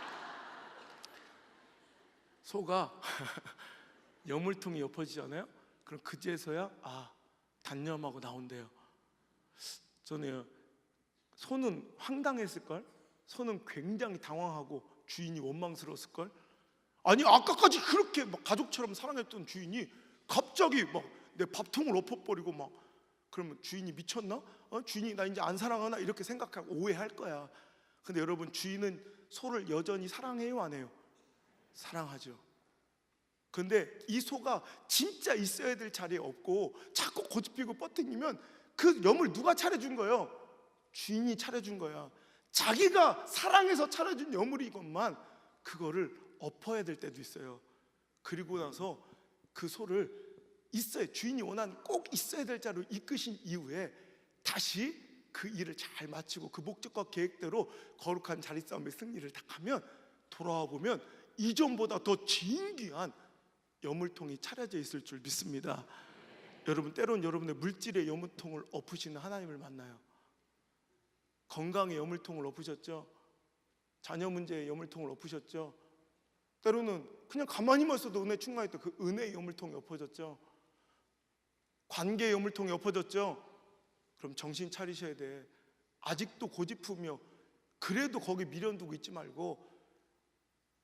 소가 여물통이 엎어지잖아요. 그럼 그제서야 단념하고 나온대요. 저는 소는 황당했을걸? 소는 굉장히 당황하고 주인이 원망스러웠을걸? 아니 아까까지 그렇게 막 가족처럼 사랑했던 주인이 갑자기 막 내 밥통을 엎어버리고 막, 그러면 주인이 미쳤나? 주인이 나 이제 안 사랑하나? 이렇게 생각하고 오해할 거야. 근데 여러분, 주인은 소를 여전히 사랑해요, 안 해요? 사랑하죠. 근데 이 소가 진짜 있어야 될 자리에 없고 자꾸 고집피고 뻗팅이면 그 염을 누가 차려준 거예요? 주인이 차려준 거야. 자기가 사랑해서 차려준 여물이건만 그거를 엎어야 될 때도 있어요. 그리고 나서 그 소를 있어야, 주인이 원하는 꼭 있어야 될 자로 이끄신 이후에 다시 그 일을 잘 마치고 그 목적과 계획대로 거룩한 자리싸움의 승리를 다 하면 돌아와 보면 이전보다 더 진귀한 여물통이 차려져 있을 줄 믿습니다. 여러분, 때론 여러분의 물질의 여물통을 엎으시는 하나님을 만나요. 건강의 여물통을 엎으셨죠. 자녀 문제의 여물통을 엎으셨죠. 때로는 그냥 가만히만 있어도 은혜 충만했던 그 은혜의 여물통이 엎어졌죠. 관계의 여물통이 엎어졌죠. 그럼 정신 차리셔야 돼. 아직도 고집부며 그래도 거기 미련 두고 있지 말고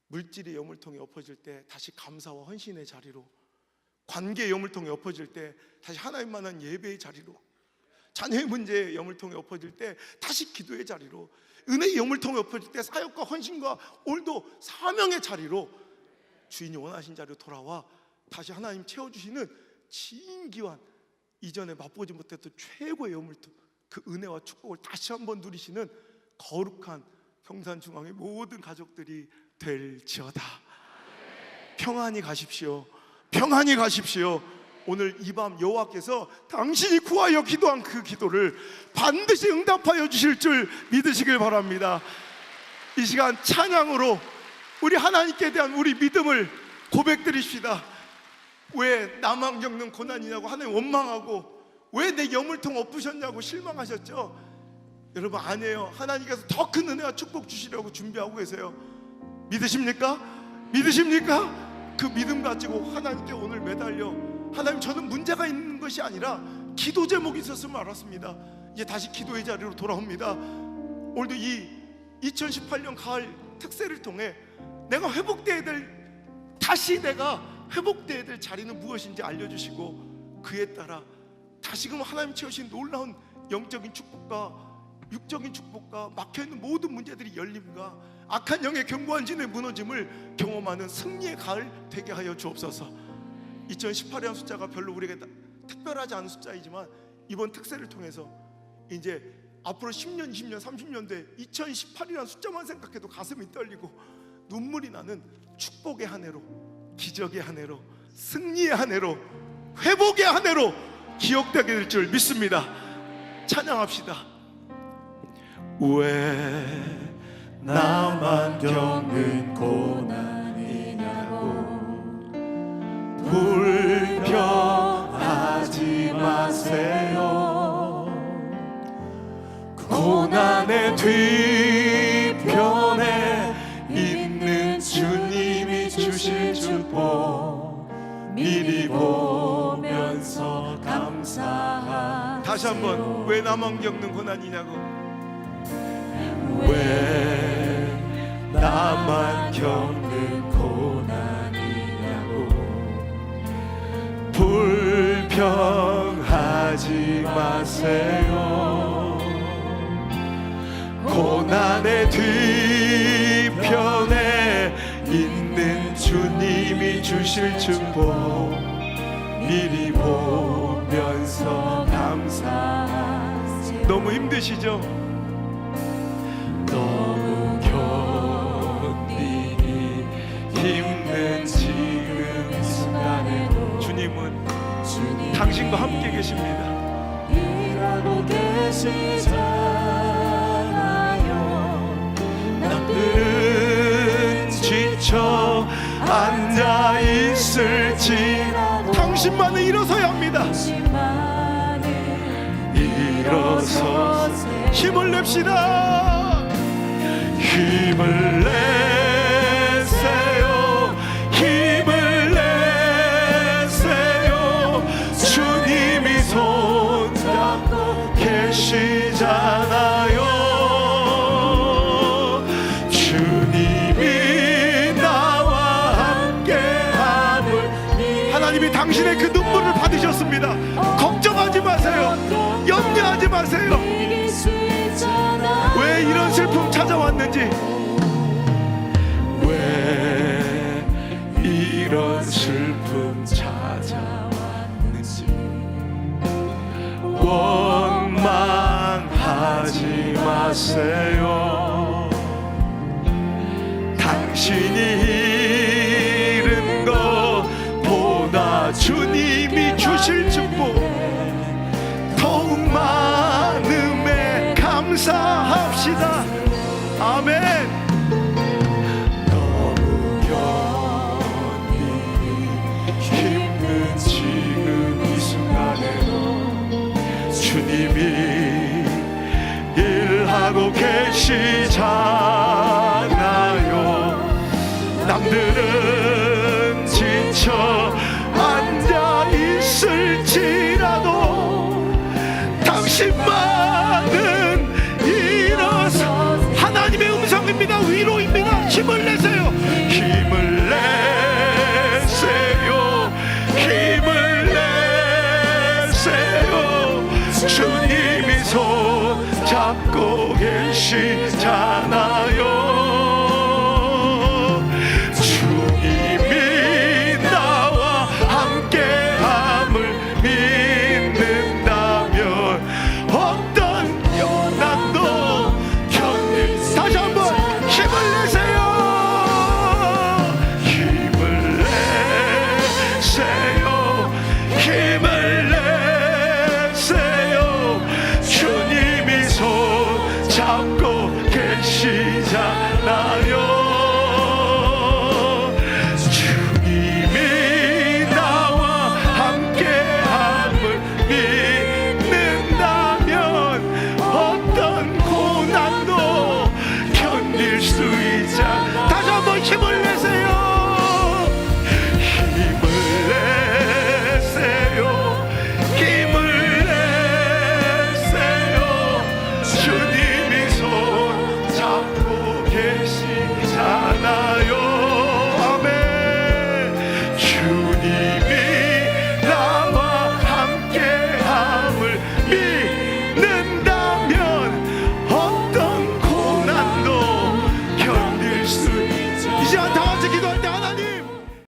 물질의 여물통이 엎어질 때 다시 감사와 헌신의 자리로, 관계의 여물통이 엎어질 때 다시 하나님만한 예배의 자리로, 자녀의 문제의 여물통이 엎어질 때 다시 기도의 자리로, 은혜의 여물통이 엎어질 때 사역과 헌신과 오늘도 사명의 자리로, 주인이 원하신 자리로 돌아와 다시 하나님 채워주시는 진귀한, 이전에 맛보지 못했던 최고의 여물통, 그 은혜와 축복을 다시 한번 누리시는 거룩한 평산중앙의 모든 가족들이 될지어다. 평안히 가십시오. 평안히 가십시오. 오늘 이 밤 여호와께서 당신이 구하여 기도한 그 기도를 반드시 응답하여 주실 줄 믿으시길 바랍니다. 이 시간 찬양으로 우리 하나님께 대한 우리 믿음을 고백드립시다. 왜 나만 겪는 고난이냐고 하나님 원망하고, 왜 내 여물통 엎으셨냐고 실망하셨죠? 여러분, 아니에요. 하나님께서 더 큰 은혜와 축복 주시려고 준비하고 계세요. 믿으십니까? 믿으십니까? 그 믿음 가지고 하나님께 오늘 매달려, 하나님, 저는 문제가 있는 것이 아니라 기도 제목이 있었으면 알았습니다. 이제 다시 기도의 자리로 돌아옵니다. 오늘도 이 2018년 가을 특세를 통해 내가 회복되어야 될, 다시 내가 회복되어야 될 자리는 무엇인지 알려주시고, 그에 따라 다시금 하나님 채우신 놀라운 영적인 축복과 육적인 축복과 막혀있는 모든 문제들이 열림과 악한 영의 견고한 진의 무너짐을 경험하는 승리의 가을 되게 하여 주옵소서. 2018이라는 숫자가 별로 우리에게 특별하지 않은 숫자이지만 이번 특세를 통해서 이제 앞으로 10년, 20년, 30년 돼 2018이라는 숫자만 생각해도 가슴이 떨리고 눈물이 나는 축복의 한 해로, 기적의 한 해로, 승리의 한 해로, 회복의 한 해로 기억되게 될 줄 믿습니다. 찬양합시다. 왜 나만 겪는 고난이냐고 불평하지 마세요. 고난의 뒤편에 있는 주님이 주실 축복 미리 보면서 감사하세요. 다시 한번, 왜 나만 겪는 고난이냐고, 왜 나만 겪는 고난이냐고 불평하지 마세요. 고난의 뒤편에 있는 주님이 주실 축복 미리 보면서 감사하세요. 너무 힘드시죠? 너무 견디기 힘든 지금 이 순간에도 주님은 당신과 함께 계십니다. 일하고 계시잖아요. 남들은 지쳐 앉아있을지라도 당신만은 일어서야 합니다. 일어서 힘을 냅시다. 힘을 내세요. 힘을 내세요. 주님이 손잡고 계시잖아요. 주님이 나와 함께함을, 하나님이 당신의 그 눈물을 받으셨습니다. 걱정하지 마세요. 염려하지 마세요. 왜 이런 슬픔 찾아왔는지, 왜 이런 슬픔 찾아왔는지 원망하지 마세요. 당신이 잃은 것보다 주님이 주실 축복 더욱 많음에 감사합시다. 아멘. 너무 견디기 힘든 지금 이 순간에도 주님이 일하고 계시잖아요. 남들은 지쳐 앉아 있을지라도 당신만은 일어서 하나님의 음성입니다. 위로입니다. 힘을 내세요. 힘을 내세요. 힘을 내세요. 주님이 손 잡고 계시잖아요. 힘을